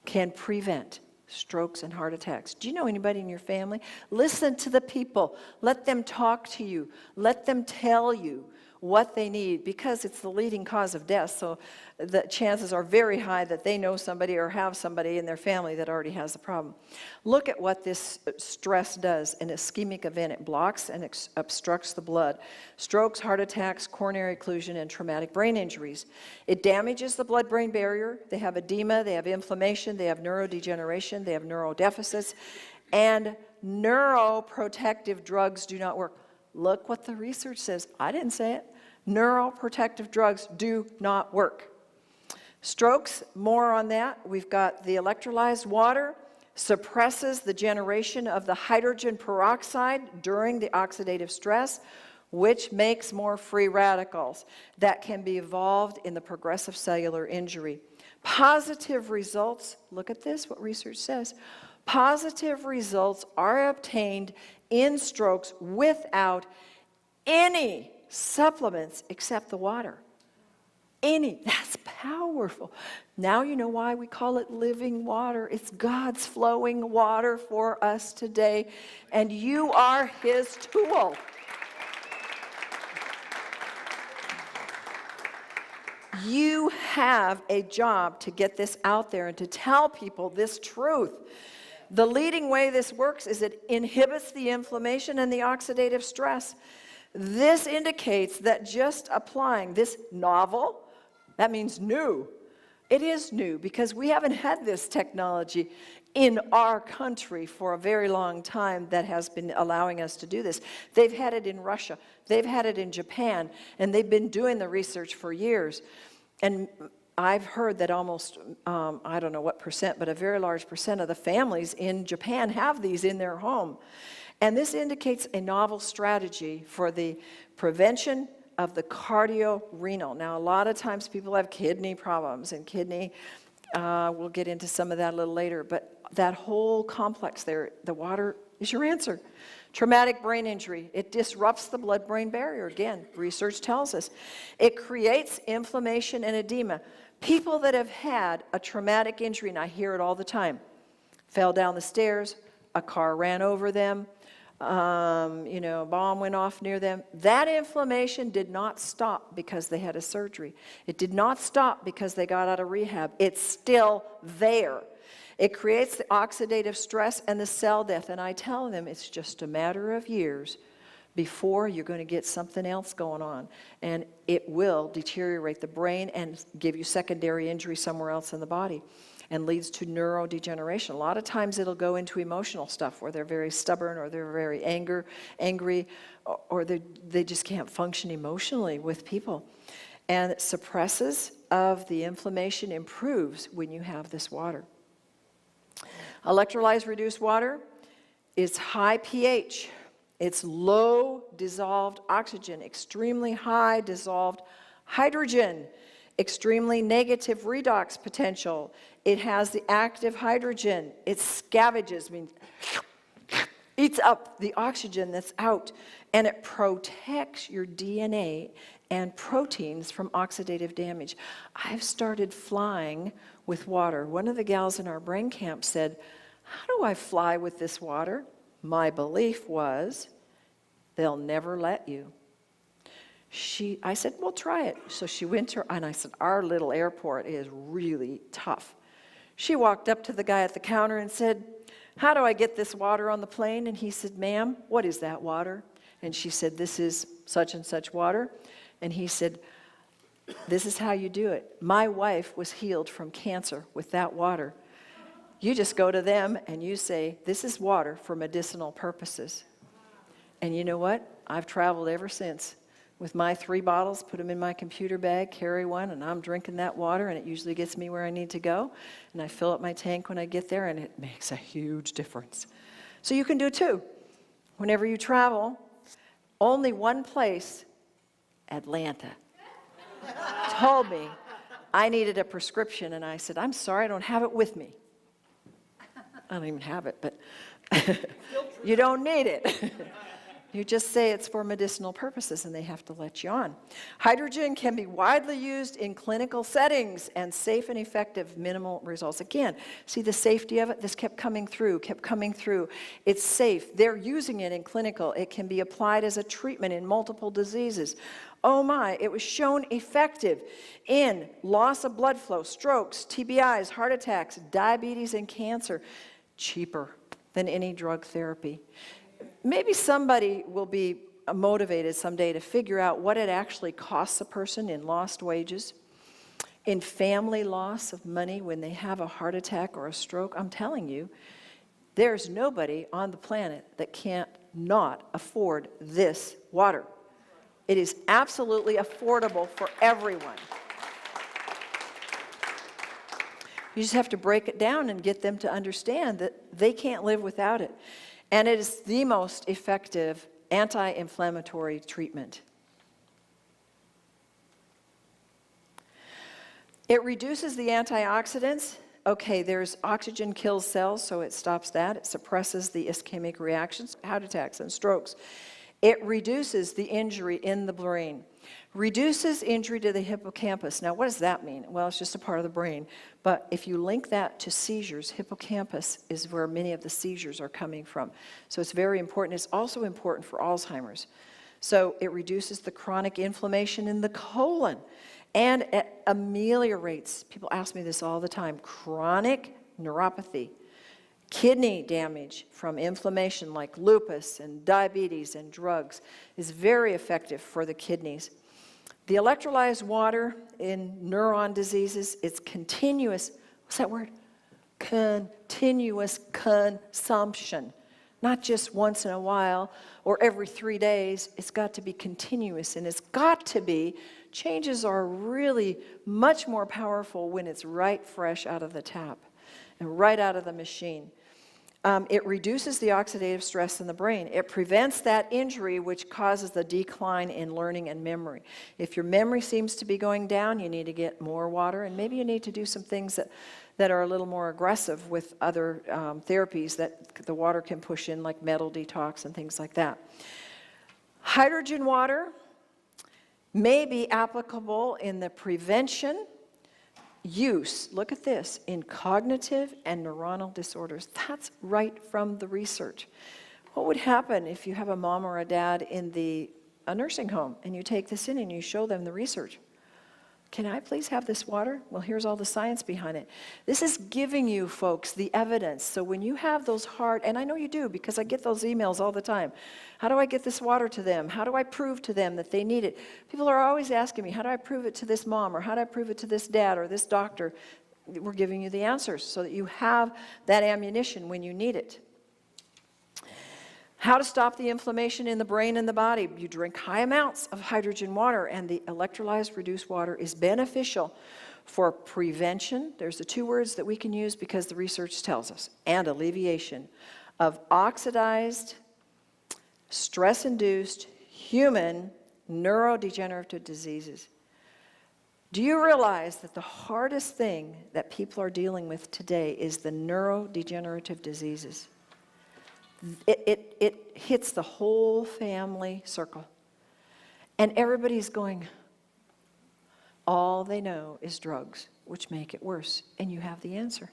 can prevent strokes, and heart attacks. Do you know anybody in your family? Listen to the people. Let them talk to you. Let them tell you what they need, because it's the leading cause of death. So the chances are very high that they know somebody or have somebody in their family that already has the problem. Look at what this stress does. An ischemic event, it blocks and obstructs the blood. Strokes, heart attacks, coronary occlusion, and traumatic brain injuries. It damages the blood-brain barrier. They have edema, they have inflammation, they have neurodegeneration, they have neurodeficits, and neuroprotective drugs do not work. Look what the research says. I didn't say it. Neuroprotective drugs do not work. Strokes, more on that. We've got the electrolyzed water, suppresses the generation of the hydrogen peroxide during the oxidative stress, which makes more free radicals that can be evolved in the progressive cellular injury. Positive results, look at this, what research says. Positive results are obtained in strokes without any supplements except the water. That's powerful. Now you know why we call it living water. It's God's flowing water for us today, and you are His tool. You have a job to get this out there and to tell people this truth. The leading way this works is it inhibits the inflammation and the oxidative stress. This indicates that just applying this novel, that means new. It is new because we haven't had this technology in our country for a very long time that has been allowing us to do this. They've had it in Russia, they've had it in Japan, and they've been doing the research for years. And I've heard that almost, I don't know what percent, but a very large percent of the families in Japan have these in their home. And this indicates a novel strategy for the prevention of the cardiorenal. Now, a lot of times people have kidney problems, and kidney, we'll get into some of that a little later, but that whole complex there, the water is your answer. Traumatic brain injury, it disrupts the blood-brain barrier. Again, research tells us. It creates inflammation and edema. People that have had a traumatic injury, and I hear it all the time, fell down the stairs, a car ran over them, a bomb went off near them. That inflammation did not stop because they had a surgery. It did not stop because they got out of rehab. It's still there. It creates the oxidative stress and the cell death. And I tell them it's just a matter of years before you're going to get something else going on. And it will deteriorate the brain and give you secondary injury somewhere else in the body, and leads to neurodegeneration. A lot of times it'll go into emotional stuff where they're very stubborn, or they're very angry, or they just can't function emotionally with people. And it suppresses of the inflammation, improves when you have this water. Electrolyzed reduced water is high pH. It's low dissolved oxygen, extremely high dissolved hydrogen, extremely negative redox potential. It has the active hydrogen. It scavenges, means eats up the oxygen that's out, and it protects your DNA and proteins from oxidative damage. I've started flying with water. One of the gals in our brain camp said, "How do I fly with this water?" My belief was, they'll never let you. I said, well, try it. So she went to her, and I said, our little airport is really tough. She walked up to the guy at the counter and said, "How do I get this water on the plane?" And he said, "Ma'am, what is that water?" And she said, "This is such and such water." And he said, "This is how you do it. My wife was healed from cancer with that water. You just go to them and you say, 'This is water for medicinal purposes.'" And you know what? I've traveled ever since with my 3 bottles, put them in my computer bag, carry one, and I'm drinking that water, and it usually gets me where I need to go. And I fill up my tank when I get there, and it makes a huge difference. So you can do it too. Whenever you travel, only one place, Atlanta, told me I needed a prescription, and I said, "I'm sorry, I don't have it with me." I don't even have it, but you don't need it. You just say it's for medicinal purposes and they have to let you on. Hydrogen can be widely used in clinical settings and safe and effective, minimal results. Again, see the safety of it? This kept coming through. It's safe. They're using it in clinical. It can be applied as a treatment in multiple diseases. Oh my, it was shown effective in loss of blood flow, strokes, TBIs, heart attacks, diabetes, and cancer. Cheaper than any drug therapy. Maybe somebody will be motivated someday to figure out what it actually costs a person in lost wages, in family loss of money when they have a heart attack or a stroke. I'm telling you, there's nobody on the planet that can't not afford this water. It is absolutely affordable for everyone. You just have to break it down and get them to understand that they can't live without it. And it is the most effective anti-inflammatory treatment. It reduces the antioxidants. Okay, there's oxygen kills cells, so it stops that. It suppresses the ischemic reactions, heart attacks and strokes. It reduces the injury in the brain. Reduces injury to the hippocampus. Now, what does that mean? Well, it's just a part of the brain. But if you link that to seizures, hippocampus is where many of the seizures are coming from. So it's very important. It's also important for Alzheimer's. So it reduces the chronic inflammation in the colon. And it ameliorates, people ask me this all the time, chronic neuropathy. Kidney damage from inflammation like lupus and diabetes and drugs is very effective for the kidneys. The electrolyzed water in neuron diseases, it's continuous, what's that word? Continuous consumption. Not just once in a while or every 3 days. It's got to be continuous, and it's got to be. Changes are really much more powerful when it's right fresh out of the tap and right out of the machine. It reduces the oxidative stress in the brain. It prevents that injury which causes the decline in learning and memory. If your memory seems to be going down, you need to get more water, and maybe you need to do some things that are a little more aggressive with other therapies that the water can push in, like metal detox and things like that. Hydrogen water may be applicable in the prevention use, look at this, in cognitive and neuronal disorders. That's right from the research. What would happen if you have a mom or a dad in a nursing home and you take this in and you show them the research? Can I please have this water? Well, here's all the science behind it. This is giving you folks the evidence. So when you have those hard, and I know you do because I get those emails all the time. How do I get this water to them? How do I prove to them that they need it? People are always asking me, how do I prove it to this mom? Or how do I prove it to this dad or this doctor? We're giving you the answers so that you have that ammunition when you need it. How to stop the inflammation in the brain and the body. You drink high amounts of hydrogen water, and the electrolyzed reduced water is beneficial for prevention. There's the two words that we can use because the research tells us, and alleviation of oxidized, stress-induced human neurodegenerative diseases. Do you realize that the hardest thing that people are dealing with today is the neurodegenerative diseases? It hits the whole family circle. And everybody's going, all they know is drugs, which make it worse. And you have the answer.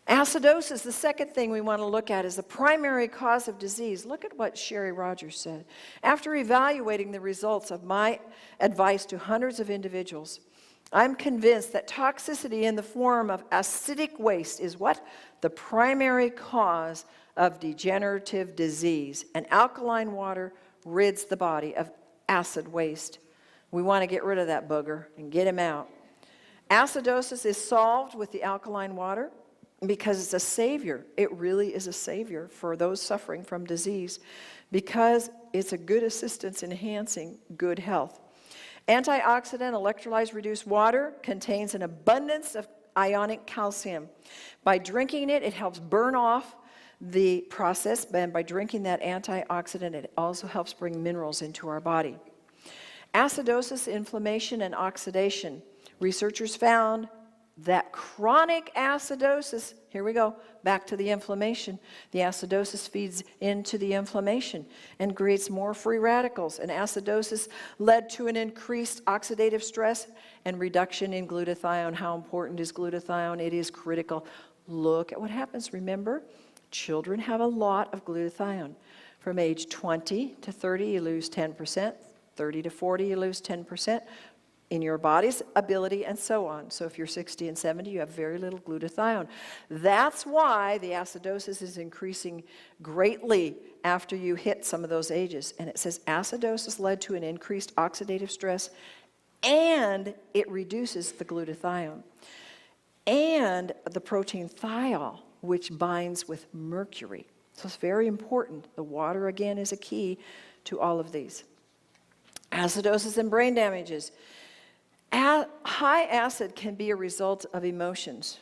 Acidosis, the second thing we want to look at, is the primary cause of disease. Look at what Sherry Rogers said. After evaluating the results of my advice to hundreds of individuals, I'm convinced that toxicity in the form of acidic waste is what? The primary cause of degenerative disease. And alkaline water rids the body of acid waste. We want to get rid of that booger and get him out. Acidosis is solved with the alkaline water because it's a savior. It really is a savior for those suffering from disease because it's a good assistance enhancing good health. Antioxidant electrolyzed reduced water contains an abundance of ionic calcium. By drinking it, it helps burn off the process, and by drinking that antioxidant, it also helps bring minerals into our body. Acidosis, inflammation, and oxidation. Researchers found that chronic acidosis, here we go, back to the inflammation. The acidosis feeds into the inflammation and creates more free radicals. And acidosis led to an increased oxidative stress and reduction in glutathione. How important is glutathione? It is critical. Look at what happens. Remember, children have a lot of glutathione. From age 20 to 30, you lose 10%. 30 to 40, you lose 10%. In your body's ability, and so on. So if you're 60 and 70, you have very little glutathione. That's why the acidosis is increasing greatly after you hit some of those ages. And it says acidosis led to an increased oxidative stress, and it reduces the glutathione. And the protein thiol, which binds with mercury. So it's very important. The water, again, is a key to all of these. Acidosis and brain damages. High acid can be a result of emotions.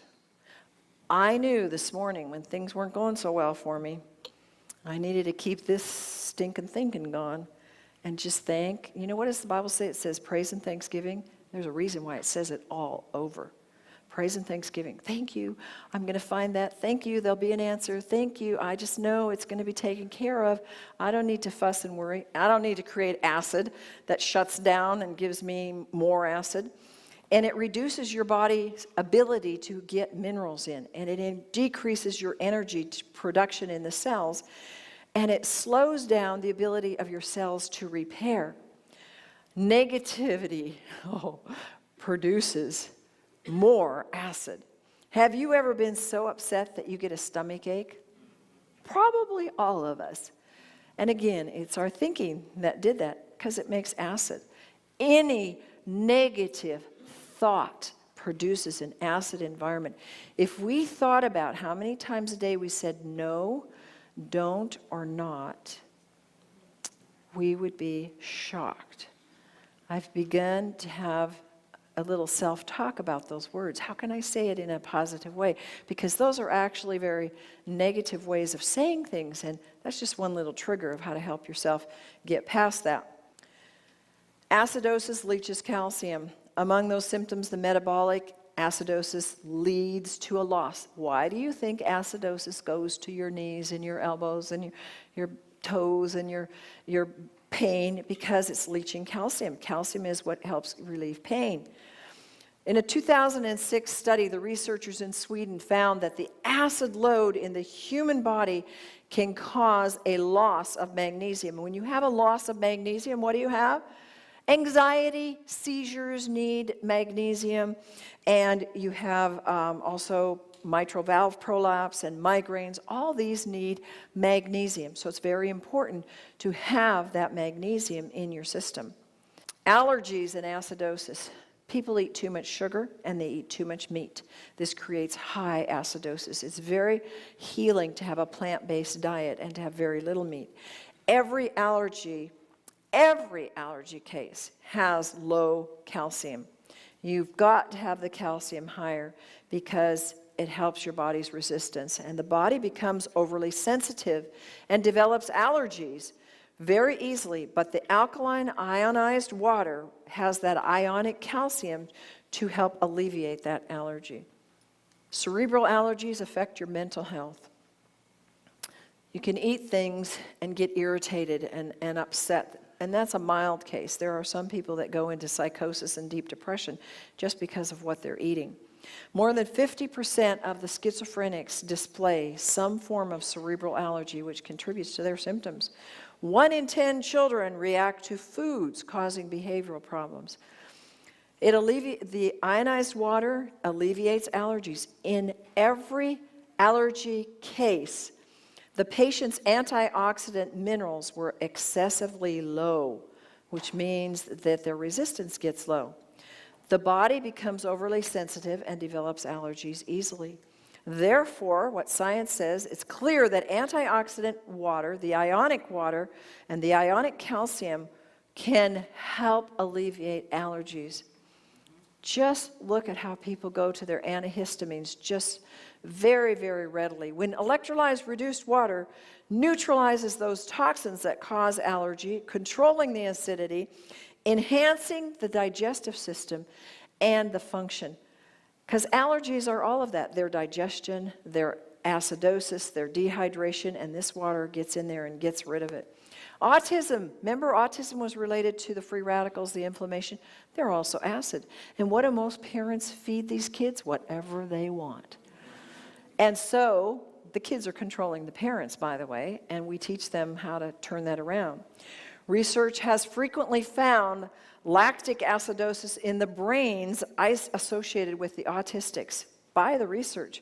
I knew this morning when things weren't going so well for me, I needed to keep this stinking thinking going and just thank. You know what does the Bible say? It says praise and thanksgiving. There's a reason why it says it all over. Praise and thanksgiving. Thank you. I'm going to find that. Thank you. There'll be an answer. Thank you. I just know it's going to be taken care of. I don't need to fuss and worry. I don't need to create acid that shuts down and gives me more acid. And it reduces your body's ability to get minerals in. And it decreases your energy production in the cells. And it slows down the ability of your cells to repair. Negativity produces more acid. Have you ever been so upset that you get a stomach ache? Probably all of us. And again, it's our thinking that did that because it makes acid. Any negative thought produces an acid environment. If we thought about how many times a day we said no, don't, or not, we would be shocked. I've begun to have a little self-talk about those words. How can I say it in a positive way? Because those are actually very negative ways of saying things, and that's just one little trigger of how to help yourself get past that. Acidosis leaches calcium. Among those symptoms, the metabolic acidosis leads to a loss. Why do you think acidosis goes to your knees and your elbows and your toes and your pain? Because it's leaching calcium. Calcium is what helps relieve pain. In a 2006 study, the researchers in Sweden found that the acid load in the human body can cause a loss of magnesium. When you have a loss of magnesium, what do you have? Anxiety, seizures need magnesium, and you have also mitral valve prolapse and migraines. All these need magnesium, so it's very important to have that magnesium in your system. Allergies and acidosis. People eat too much sugar and they eat too much meat. This creates high acidosis. It's very healing to have a plant-based diet and to have very little meat. Every allergy case has low calcium. You've got to have the calcium higher because it helps your body's resistance. And the body becomes overly sensitive and develops allergies very easily. But the alkaline ionized water has that ionic calcium to help alleviate that allergy. Cerebral allergies affect your mental health. You can eat things and get irritated and upset. And that's a mild case. There are some people that go into psychosis and deep depression just because of what they're eating. More than 50% of the schizophrenics display some form of cerebral allergy, which contributes to their symptoms. 1 in 10 children react to foods causing behavioral problems. The ionized water alleviates allergies. In every allergy case, the patient's antioxidant minerals were excessively low, which means that their resistance gets low. The body becomes overly sensitive and develops allergies easily. Therefore, what science says, it's clear that antioxidant water, the ionic water, and the ionic calcium can help alleviate allergies. Just look at how people go to their antihistamines just very, very readily. When electrolyzed reduced water neutralizes those toxins that cause allergy, controlling the acidity, enhancing the digestive system and the function. Because allergies are all of that. Their digestion, their acidosis, their dehydration, and this water gets in there and gets rid of it. Autism. Remember, autism was related to the free radicals, the inflammation. They're also acid. And what do most parents feed these kids? Whatever they want. And so the kids are controlling the parents, by the way, and we teach them how to turn that around. Research has frequently found lactic acidosis in the brains associated with the autistics by the research.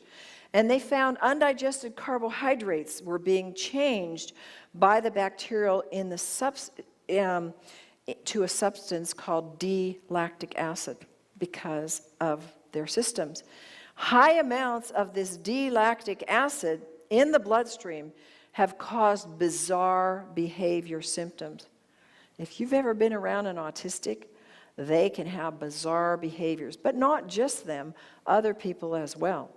And they found undigested carbohydrates were being changed by the bacterial in the to a substance called D-lactic acid because of their systems. High amounts of this D-lactic acid in the bloodstream have caused bizarre behavior symptoms. If you've ever been around an autistic, they can have bizarre behaviors, but not just them, other people as well.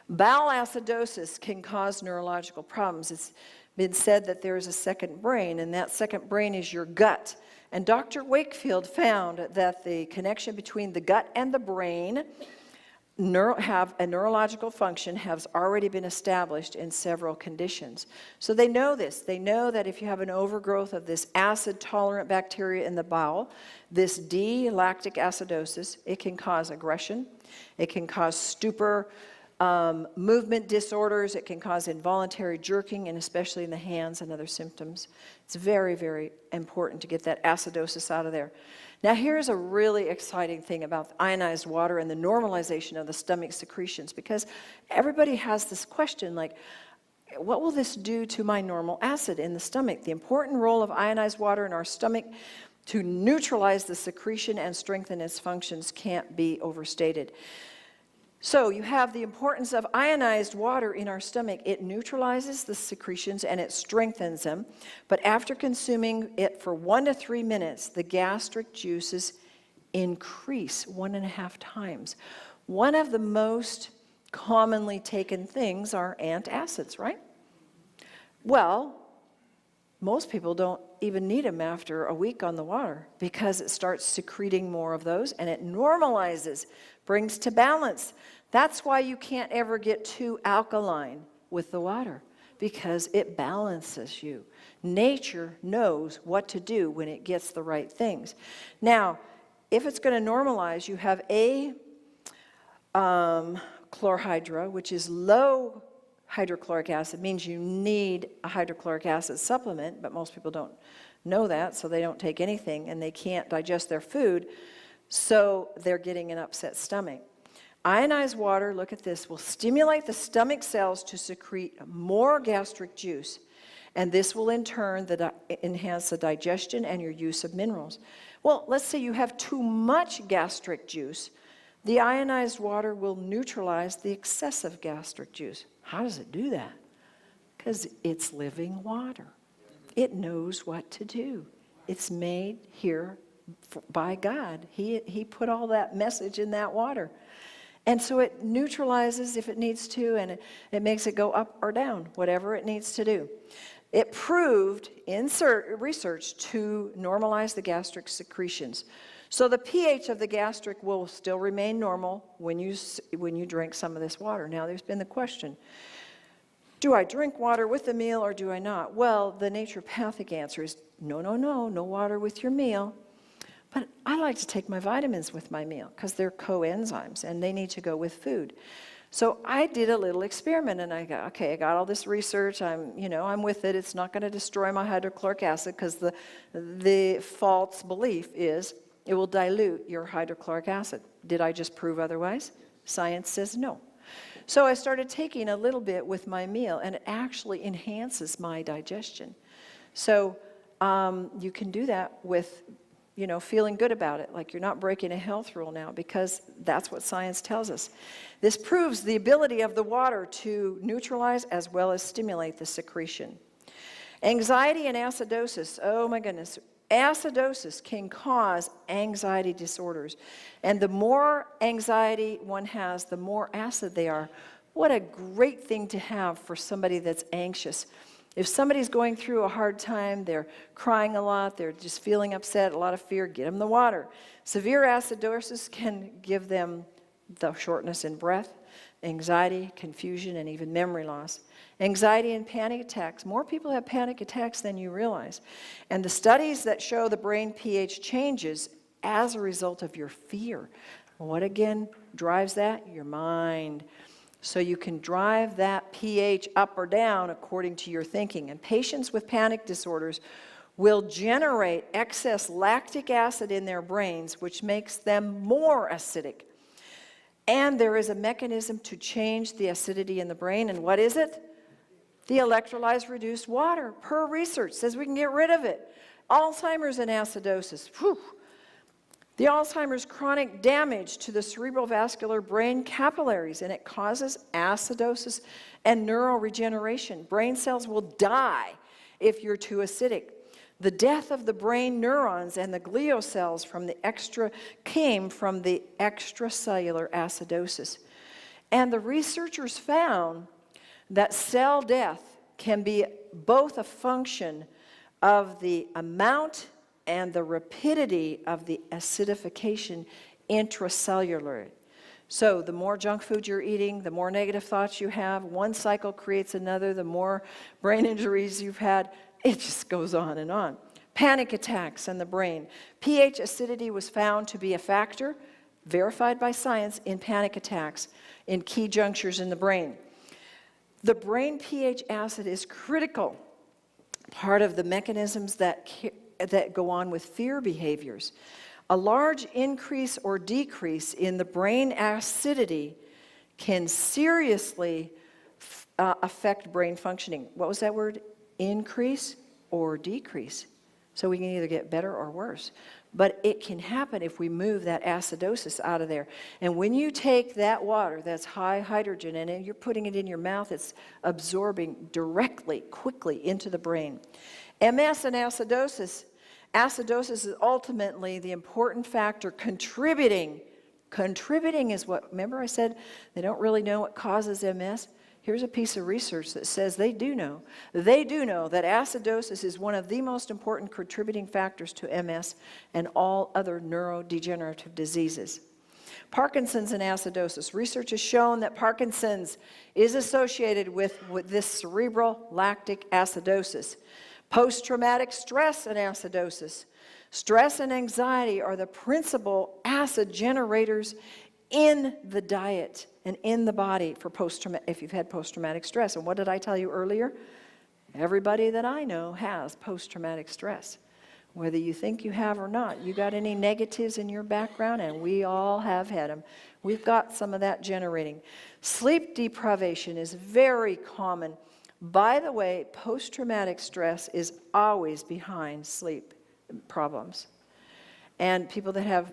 Bowel acidosis can cause neurological problems. It's been said that there is a second brain, and that second brain is your gut. And Dr. Wakefield found that the connection between the gut and the brain have a neurological function has already been established in several conditions. So they know this. They know that if you have an overgrowth of this acid-tolerant bacteria in the bowel, this D-lactic acidosis, it can cause aggression, it can cause stupor, movement disorders, it can cause involuntary jerking, and especially in the hands and other symptoms. It's very, very important to get that acidosis out of there. Now here's a really exciting thing about ionized water and the normalization of the stomach secretions, because everybody has this question like, what will this do to my normal acid in the stomach? The important role of ionized water in our stomach to neutralize the secretion and strengthen its functions can't be overstated. So you have the importance of ionized water in our stomach. It neutralizes the secretions and it strengthens them. But after consuming it for 1 to 3 minutes, the gastric juices increase 1.5 times. One of the most commonly taken things are antacids, right? Well, most people don't even need them after a week on the water because it starts secreting more of those and it normalizes, brings to balance. That's why you can't ever get too alkaline with the water, because it balances you. Nature knows what to do when it gets the right things. Now, if it's going to normalize, you have chlorhydra, which is low hydrochloric acid, means you need a hydrochloric acid supplement, but most people don't know that, so they don't take anything, and they can't digest their food, so they're getting an upset stomach. Ionized water, look at this, will stimulate the stomach cells to secrete more gastric juice, and this will in turn enhance the digestion and your use of minerals. Well, let's say you have too much gastric juice. The ionized water will neutralize the excessive gastric juice. How does it do that? Because it's living water. It knows what to do. It's made here by God. He put all that message in that water. And so it neutralizes if it needs to, and it makes it go up or down, whatever it needs to do. It proved in research to normalize the gastric secretions. So the pH of the gastric will still remain normal when you drink some of this water. Now there's been the question, do I drink water with the meal or do I not? Well, the naturopathic answer is no water with your meal. But I like to take my vitamins with my meal because they're coenzymes and they need to go with food. So I did a little experiment and I got, okay, I got all this research, I'm with it, it's not going to destroy my hydrochloric acid because the false belief is it will dilute your hydrochloric acid. Did I just prove otherwise? Science says no. So I started taking a little bit with my meal and it actually enhances my digestion. So you can do that with feeling good about it, like you're not breaking a health rule now, because that's what science tells us. This proves the ability of the water to neutralize as well as stimulate the secretion. Anxiety and acidosis, oh my goodness. Acidosis can cause anxiety disorders. And the more anxiety one has, the more acid they are. What a great thing to have for somebody that's anxious. If somebody's going through a hard time, they're crying a lot, they're just feeling upset, a lot of fear, get them the water. Severe acidosis can give them the shortness in breath, anxiety, confusion, and even memory loss. Anxiety and panic attacks. More people have panic attacks than you realize. And the studies that show the brain pH changes as a result of your fear. What again drives that? Your mind. So you can drive that pH up or down according to your thinking. And patients with panic disorders will generate excess lactic acid in their brains, which makes them more acidic. And there is a mechanism to change the acidity in the brain. And what is it? The electrolyzed reduced water. Per research says we can get rid of it. Alzheimer's and acidosis. Whew. The Alzheimer's chronic damage to the cerebral vascular brain capillaries, and it causes acidosis and neuroregeneration. Brain cells will die if you're too acidic. The death of the brain neurons and the glial cells came from the extracellular acidosis. And the researchers found that cell death can be both a function of the amount and the rapidity of the acidification intracellularly. So the more junk food you're eating, the more negative thoughts you have, one cycle creates another, the more brain injuries you've had, it just goes on and on. Panic attacks in the brain. pH acidity was found to be a factor, verified by science, in panic attacks in key junctures in the brain. The brain pH acid is critical, part of the mechanisms that go on with fear behaviors. A large increase or decrease in the brain acidity can seriously affect brain functioning. What was that word? Increase or decrease. So we can either get better or worse. But it can happen if we move that acidosis out of there. And when you take that water that's high hydrogen and you're putting it in your mouth, it's absorbing directly, quickly into the brain. MS and acidosis. Acidosis is ultimately the important factor contributing. Contributing is what, remember I said they don't really know what causes MS? Here's a piece of research that says they do know. They do know that acidosis is one of the most important contributing factors to MS and all other neurodegenerative diseases. Parkinson's and acidosis. Research has shown that Parkinson's is associated with this cerebral lactic acidosis. Post-traumatic stress and acidosis. Stress and anxiety are the principal acid generators in the diet and in the body for if you've had post-traumatic stress. And what did I tell you earlier? Everybody that I know has post-traumatic stress. Whether you think you have or not, you got any negatives in your background, and we all have had them. We've got some of that generating. Sleep deprivation is very common. By the way, post-traumatic stress is always behind sleep problems. And people that have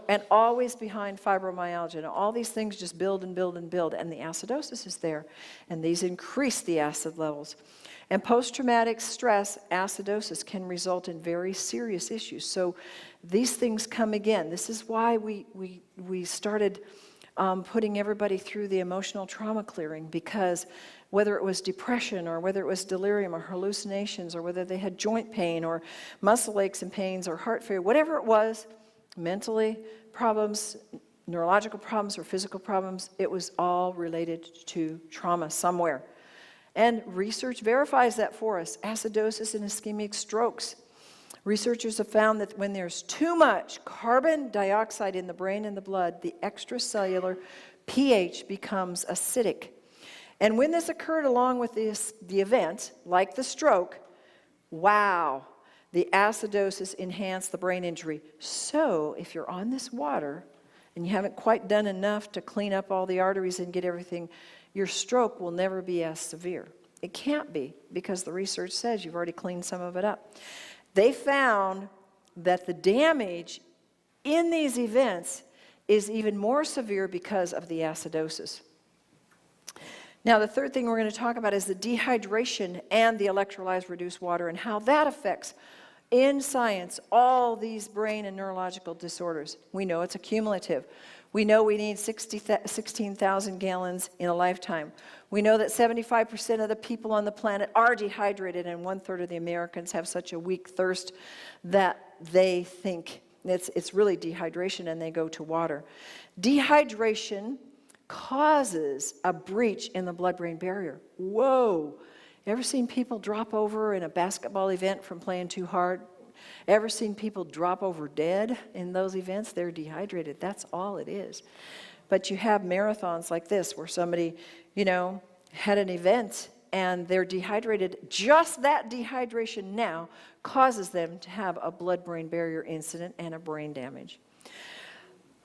and always behind fibromyalgia. And all these things just build and build and build. And the acidosis is there. And these increase the acid levels. And post-traumatic stress, acidosis, can result in very serious issues. So these things come again. This is why we started putting everybody through the emotional trauma clearing, because whether it was depression or whether it was delirium or hallucinations or whether they had joint pain or muscle aches and pains or heart failure, whatever it was, mentally problems, neurological problems or physical problems, it was all related to trauma somewhere. And research verifies that for us. Acidosis and ischemic strokes. Researchers have found that when there's too much carbon dioxide in the brain and the blood, the extracellular pH becomes acidic. And when this occurred along with the event, like the stroke, wow, the acidosis enhanced the brain injury. So if you're on this water and you haven't quite done enough to clean up all the arteries and get everything, your stroke will never be as severe. It can't be, because the research says you've already cleaned some of it up. They found that the damage in these events is even more severe because of the acidosis. Now, the third thing we're going to talk about is the dehydration and the electrolyzed reduced water and how that affects, in science, all these brain and neurological disorders. We know it's accumulative. We know we need 16,000 gallons in a lifetime. We know that 75% of the people on the planet are dehydrated, and 1/3 of the Americans have such a weak thirst that they think It's really dehydration, and they go to water. Dehydration causes a breach in the blood-brain barrier. Whoa! Ever seen people drop over in a basketball event from playing too hard? Ever seen people drop over dead in those events? They're dehydrated. That's all it is. But you have marathons like this where somebody, had an event and they're dehydrated. Just that dehydration now causes them to have a blood-brain barrier incident and a brain damage.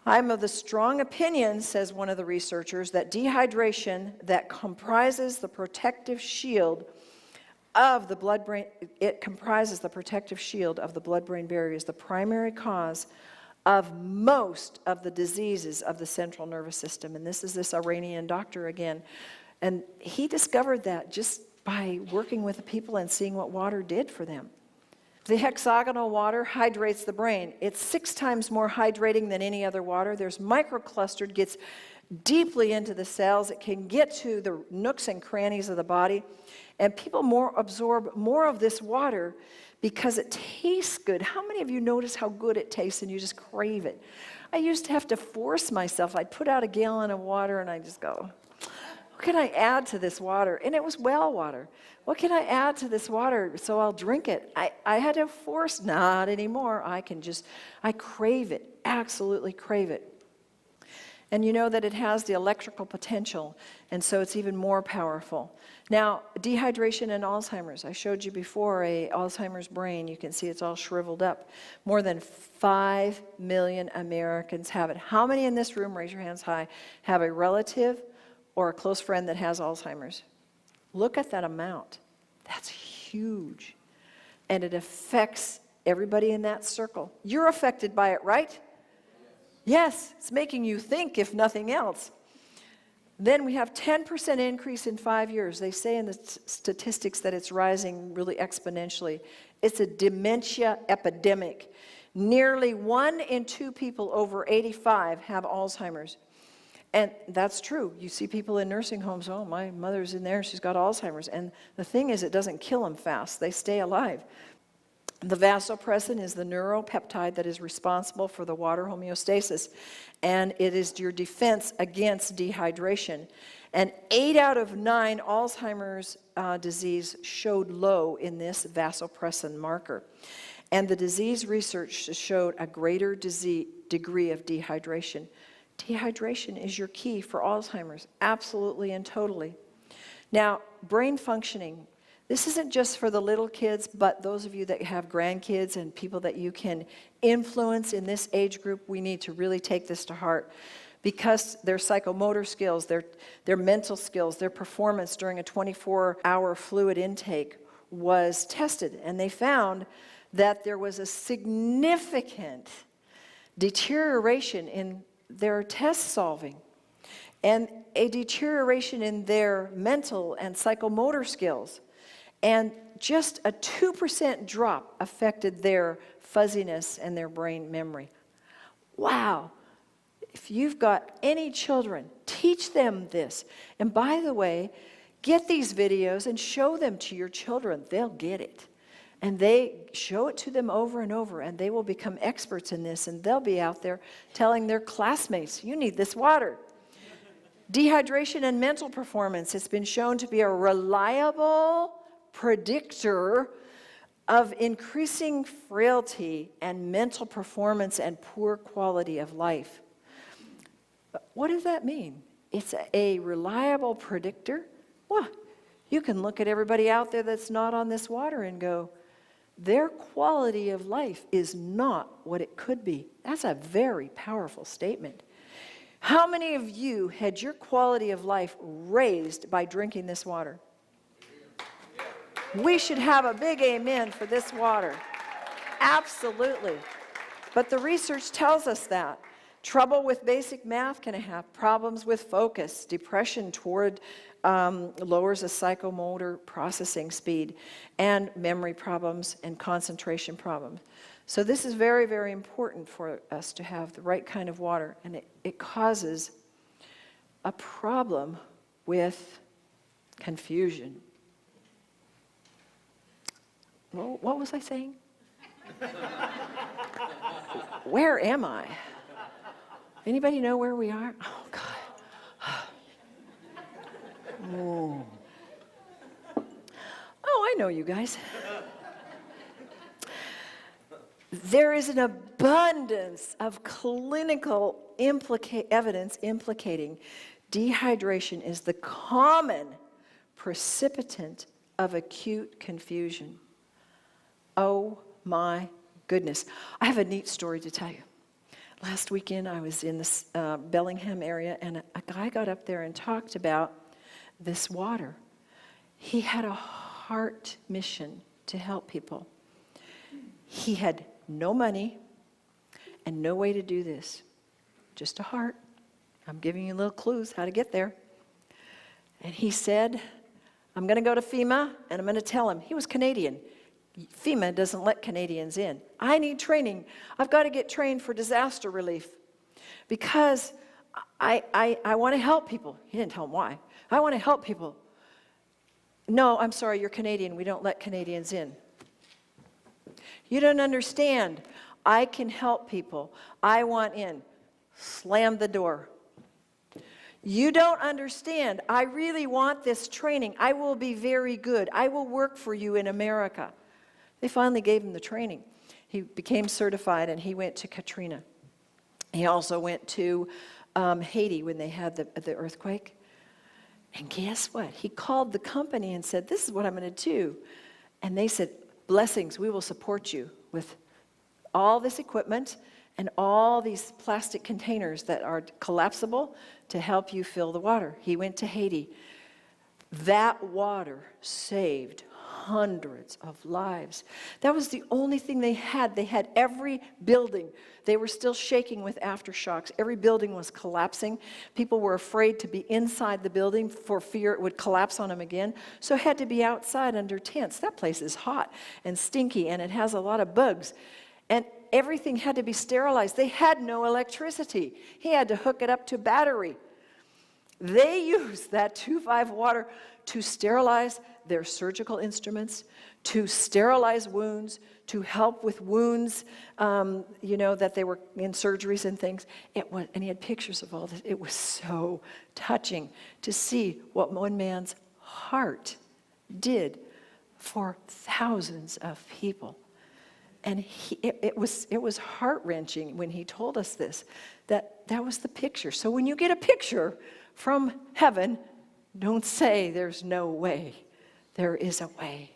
I'm of the strong opinion, says one of the researchers, that dehydration that comprises the protective shield of the blood-brain, it comprises the protective shield of the blood-brain barrier is the primary cause of most of the diseases of the central nervous system. And this is this Iranian doctor again. And he discovered that just by working with the people and seeing what water did for them. The hexagonal water hydrates the brain. It's 6 times more hydrating than any other water. There's microclustered, gets deeply into the cells. It can get to the nooks and crannies of the body. And people absorb more of this water because it tastes good. How many of you notice how good it tastes and you just crave it? I used to have to force myself. I'd put out a gallon of water and I'd just go, what can I add to this water? And it was well water. What can I add to this water so I'll drink it? I had to force, not anymore. I crave it, absolutely crave it. And you know that it has the electrical potential, and so it's even more powerful. Now, dehydration and Alzheimer's. I showed you before a Alzheimer's brain. You can see it's all shriveled up. More than 5 million Americans have it. How many in this room, raise your hands high, have a relative or a close friend that has Alzheimer's? Look at that amount. That's huge. And it affects everybody in that circle. You're affected by it, right? Yes, it's making you think, if nothing else. Then we have 10% increase in 5 years. They say in the statistics that it's rising really exponentially. It's a dementia epidemic. Nearly 1 in 2 people over 85 have Alzheimer's. And that's true. You see people in nursing homes, oh, my mother's in there, she's got Alzheimer's. And the thing is, it doesn't kill them fast. They stay alive. The vasopressin is the neuropeptide that is responsible for the water homeostasis, and it is your defense against dehydration. And 8 out of 9 Alzheimer's disease showed low in this vasopressin marker. And the disease research showed a greater degree of dehydration. Dehydration is your key for Alzheimer's, absolutely and totally. Now, brain functioning. This isn't just for the little kids, but those of you that have grandkids and people that you can influence in this age group, we need to really take this to heart because their psychomotor skills, their mental skills, their performance during a 24-hour fluid intake was tested. And they found that there was a significant deterioration in their test solving and a deterioration in their mental and psychomotor skills. And just a 2% drop affected their fuzziness and their brain memory. Wow. If you've got any children, teach them this. And by the way, get these videos and show them to your children. They'll get it. And they show it to them over and over, and they will become experts in this, and they'll be out there telling their classmates, you need this water. Dehydration and mental performance has been shown to be a reliable predictor of increasing frailty and mental performance and poor quality of life. What does that mean? It's a reliable predictor? Well, you can look at everybody out there that's not on this water and go, their quality of life is not what it could be. That's a very powerful statement. How many of you had your quality of life raised by drinking this water? We should have a big amen for this water. Absolutely. But the research tells us that. Trouble with basic math can have problems with focus. Depression lowers the psychomotor processing speed, and memory problems and concentration problems. So this is very, very important for us to have the right kind of water, and it causes a problem with confusion. Well, what was I saying? Where am I? Anybody know where we are? Oh, God. Oh, I know you guys. There is an abundance of clinical evidence implicating dehydration is the common precipitant of acute confusion. Oh my goodness. I have a neat story to tell you. Last weekend I was in this Bellingham area, and a guy got up there and talked about this water. He had a heart mission to help people. He had no money and no way to do this. Just a heart. I'm giving you little clues how to get there. And he said, I'm going to go to FEMA and I'm going to tell him. He was Canadian. FEMA doesn't let Canadians in. I need training. I've got to get trained for disaster relief because I want to help people. He didn't tell him why. I want to help people. No, I'm sorry, you're Canadian. We don't let Canadians in. You don't understand. I can help people. I want in. Slam the door. You don't understand. I really want this training. I will be very good. I will work for you in America. They finally gave him the training. He became certified and he went to Katrina. He also went to Haiti when they had the earthquake. And guess what? He called the company and said, this is what I'm going to do. And they said, blessings, we will support you with all this equipment and all these plastic containers that are collapsible to help you fill the water. He went to Haiti. That water saved hundreds of lives. That was the only thing they had. They had every building. They were still shaking with aftershocks. Every building was collapsing. People were afraid to be inside the building for fear it would collapse on them again. So it had to be outside under tents. That place is hot and stinky and it has a lot of bugs. And everything had to be sterilized. They had no electricity. He had to hook it up to battery. They used that 2.5 water to sterilize their surgical instruments, to sterilize wounds, to help with wounds, that they were in surgeries and things. And he had pictures of all this. It was so touching to see what one man's heart did for thousands of people. And it was heart-wrenching when he told us this, that was the picture. So when you get a picture from heaven, don't say there's no way. There is a way.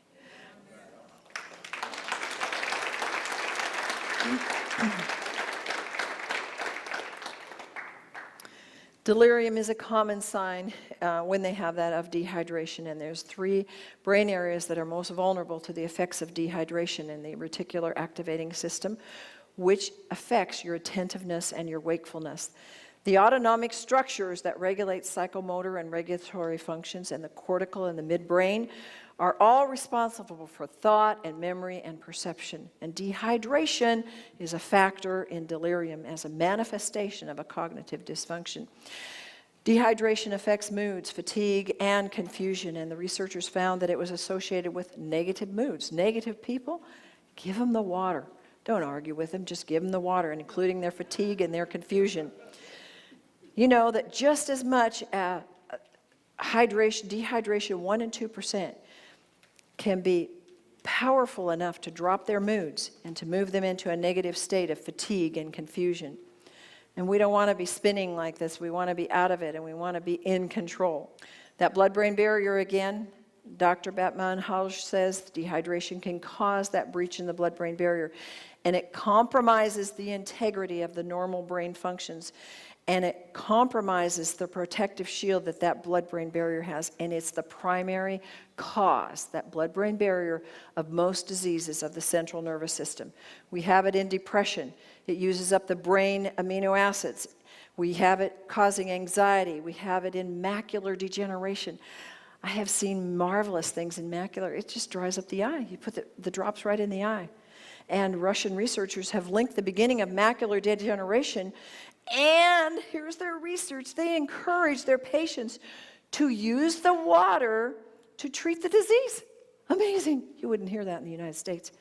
Delirium is a common sign when they have that of dehydration, and there's 3 brain areas that are most vulnerable to the effects of dehydration in the reticular activating system, which affects your attentiveness and your wakefulness. The autonomic structures that regulate psychomotor and regulatory functions and the cortical and the midbrain are all responsible for thought and memory and perception. And dehydration is a factor in delirium as a manifestation of a cognitive dysfunction. Dehydration affects moods, fatigue, and confusion, and the researchers found that it was associated with negative moods. Negative people, give them the water. Don't argue with them, just give them the water, and including their fatigue and their confusion. You know that just as much dehydration, 1 and 2%, can be powerful enough to drop their moods and to move them into a negative state of fatigue and confusion. And we don't want to be spinning like this. We want to be out of it, and we want to be in control. That blood-brain barrier again, Dr. Batman-Halj says dehydration can cause that breach in the blood-brain barrier, and it compromises the integrity of the normal brain functions. And it compromises the protective shield that blood-brain barrier has, and it's the primary cause, that blood-brain barrier, of most diseases of the central nervous system. We have it in depression. It uses up the brain amino acids. We have it causing anxiety. We have it in macular degeneration. I have seen marvelous things in macular. It just dries up the eye. You put the drops right in the eye. And Russian researchers have linked the beginning of macular degeneration. And here's their research. They encourage their patients to use the water to treat the disease. Amazing. You wouldn't hear that in the United States.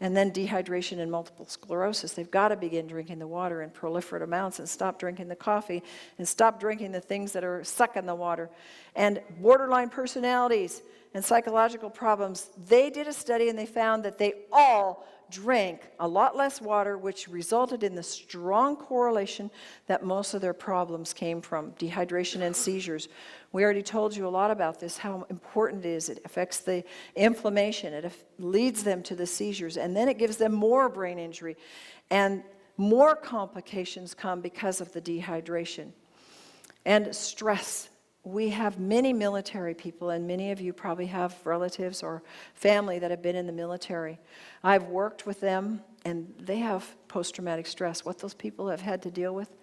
And then dehydration and multiple sclerosis. They've got to begin drinking the water in proliferate amounts and stop drinking the coffee and stop drinking the things that are sucking the water. And borderline personalities and psychological problems, they did a study and they found that they all drank a lot less water, which resulted in the strong correlation that most of their problems came from dehydration and seizures. We already told you a lot about this, how important it is. It affects the inflammation. It leads them to the seizures, and then it gives them more brain injury, and more complications come because of the dehydration. And stress. We have many military people, and many of you probably have relatives or family that have been in the military. I've worked with them, and they have post-traumatic stress. What those people have had to deal with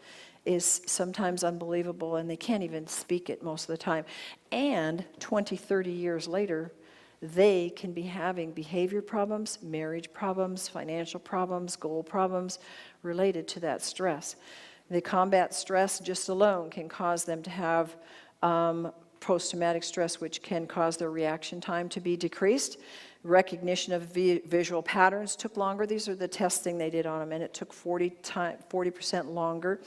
is sometimes unbelievable, and they can't even speak it most of the time. And 20, 30 years later, they can be having behavior problems, marriage problems, financial problems, goal problems related to that stress. The combat stress just alone can cause them to have post-traumatic stress, which can cause their reaction time to be decreased. Recognition of visual patterns took longer. These are the testing they did on them, and it took 40% longer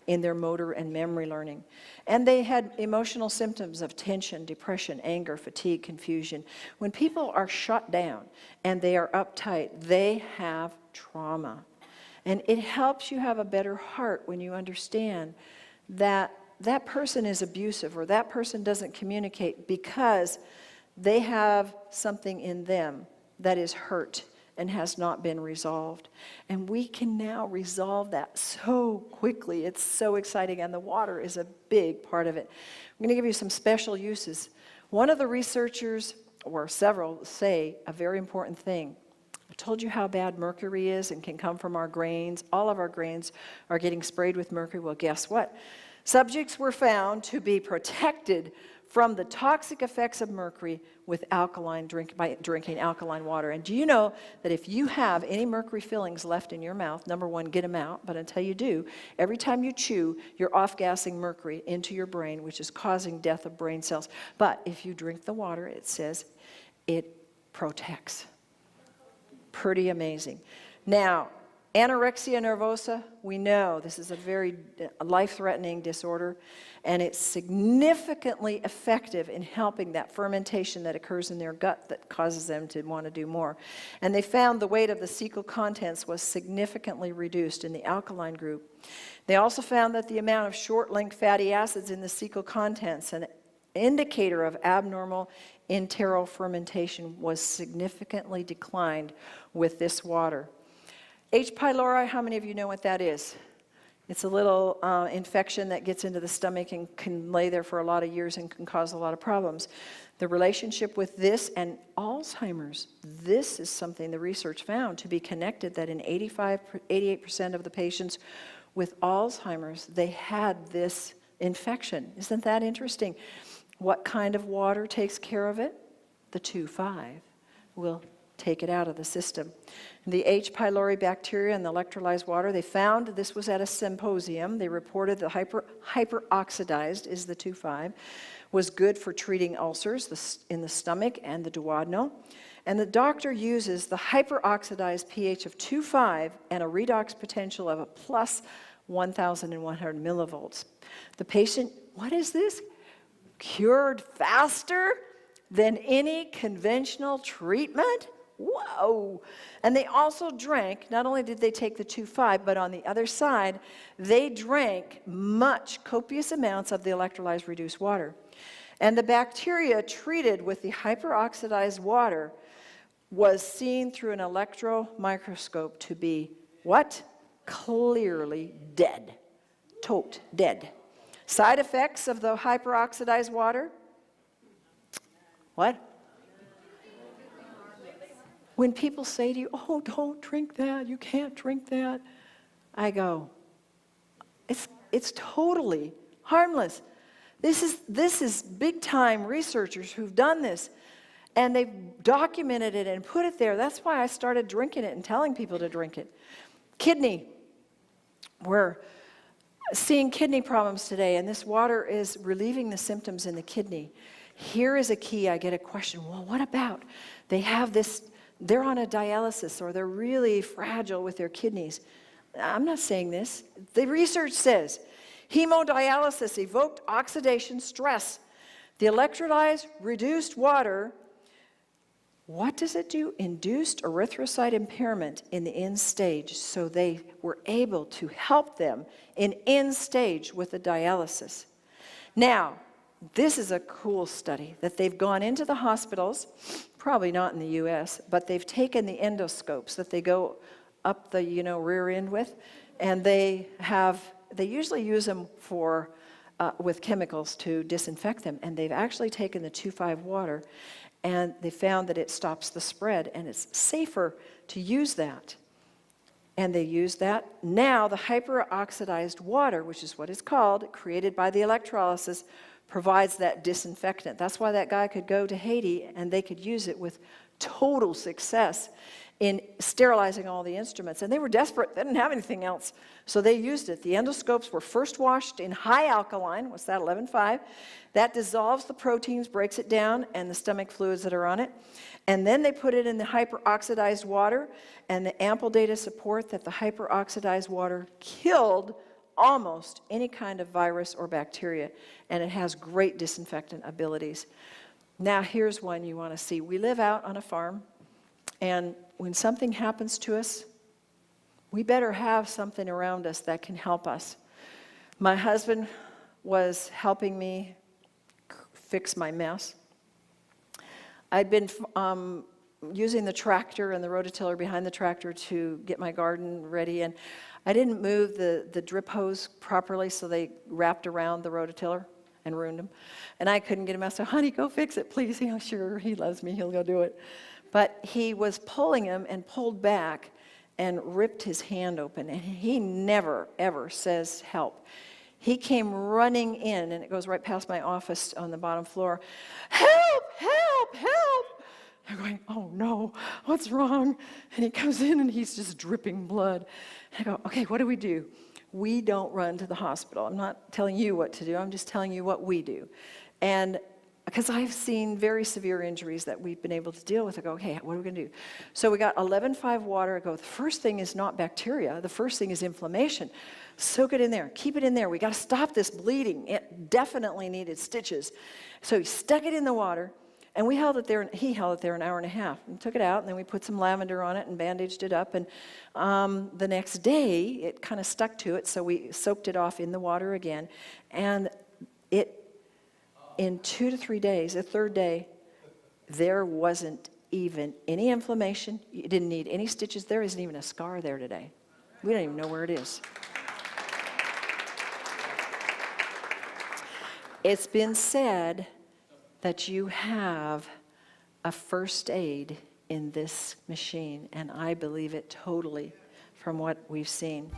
in their motor and memory learning. And they had emotional symptoms of tension, depression, anger, fatigue, confusion. When people are shut down and they are uptight, they have trauma. And it helps you have a better heart when you understand that that person is abusive or that person doesn't communicate because they have something in them that is hurt and has not been resolved. And we can now resolve that so quickly. It's so exciting, and the water is a big part of it. I'm going to give you some special uses. One of the researchers, or several, say a very important thing. I told you how bad mercury is and can come from our grains. All of our grains are getting sprayed with mercury. Well, guess what? Subjects were found to be protected from the toxic effects of mercury with by drinking alkaline water. And do you know that if you have any mercury fillings left in your mouth, number one, get them out. But until you do, every time you chew, you're off-gassing mercury into your brain, which is causing death of brain cells. But if you drink the water, it says it protects. Pretty amazing. Now, anorexia nervosa, we know this is a very life-threatening disorder, and it's significantly effective in helping that fermentation that occurs in their gut that causes them to want to do more. And they found the weight of the cecal contents was significantly reduced in the alkaline group. They also found that the amount of short-linked fatty acids in the cecal contents, an indicator of abnormal enterofermentation, was significantly declined with this water. H. pylori, how many of you know what that is? It's a little infection that gets into the stomach and can lay there for a lot of years and can cause a lot of problems. The relationship with this and Alzheimer's, this is something the research found to be connected, that in 88% of the patients with Alzheimer's, they had this infection. Isn't that interesting? What kind of water takes care of it? The 2,5 will take it out of the system. The H. pylori bacteria in the electrolyzed water, they found, this was at a symposium, they reported the hyperoxidized is the 2,5, was good for treating ulcers in the stomach and the duodenal. And the doctor uses the hyperoxidized pH of 2,5 and a redox potential of a plus 1,100 millivolts. The patient, what is this? Cured faster than any conventional treatment? Whoa! And they also drank, not only did they take the 2,5, but on the other side, they drank copious amounts of the electrolyzed reduced water. And the bacteria treated with the hyperoxidized water was seen through an electron microscope to be what? Clearly dead. Tote dead. Side effects of the hyperoxidized water? What? When people say to you, oh, don't drink that, you can't drink that, I go, it's totally harmless. This is big-time researchers who've done this, and they've documented it and put it there. That's why I started drinking it and telling people to drink it. Kidney. We're seeing kidney problems today, and this water is relieving the symptoms in the kidney. Here is a key. I get a question, well, what about? They have this they're on a dialysis or they're really fragile with their kidneys. I'm not saying this. The research says hemodialysis evoked oxidation stress. The electrolyzed reduced water, what does it do? Induced erythrocyte impairment in the end stage, so they were able to help them in end stage with the dialysis. Now, this is a cool study that they've gone into the hospitals, probably not in the US, but they've taken the endoscopes that they go up the rear end with, and they usually use them for with chemicals to disinfect them, and they've actually taken the 2,5 water, and they found that it stops the spread, and it's safer to use that. And they use that. Now the hyperoxidized water, which is what it's called, created by the electrolysis, provides that disinfectant. That's why that guy could go to Haiti and they could use it with total success in sterilizing all the instruments. And they were desperate. They didn't have anything else. So they used it. The endoscopes were first washed in high alkaline. What's that, 11.5? That dissolves the proteins, breaks it down, and the stomach fluids that are on it. And then they put it in the hyperoxidized water, and the ample data support that the hyperoxidized water killed almost any kind of virus or bacteria, and it has great disinfectant abilities. Now here's one you want to see. We live out on a farm, and when something happens to us, we better have something around us that can help us. My husband was helping me fix my mess. I'd been using the tractor and the rototiller behind the tractor to get my garden ready, and I didn't move the drip hose properly, so they wrapped around the rototiller and ruined them. And I couldn't get him out, so honey, go fix it, please. Sure, he loves me, he'll go do it. But he was pulling him and pulled back and ripped his hand open, and he never, ever says help. He came running in, and it goes right past my office on the bottom floor. Help, help, help! I'm going, oh no, what's wrong? And he comes in and he's just dripping blood. And I go, okay, what do? We don't run to the hospital. I'm not telling you what to do, I'm just telling you what we do. And because I've seen very severe injuries that we've been able to deal with, I go, okay, what are we going to do? So we got 11.5 water. I go, the first thing is not bacteria. The first thing is inflammation. Soak it in there. Keep it in there. We got to stop this bleeding. It definitely needed stitches. So he stuck it in the water, and he held it there an hour and a half. And took it out, and then we put some lavender on it and bandaged it up. And the next day, it kind of stuck to it, so we soaked it off in the water again. And in 2 to 3 days, the third day, there wasn't even any inflammation. You didn't need any stitches. There isn't even a scar there today. We don't even know where it is. It's been said that you have a first aid in this machine, and I believe it totally from what we've seen.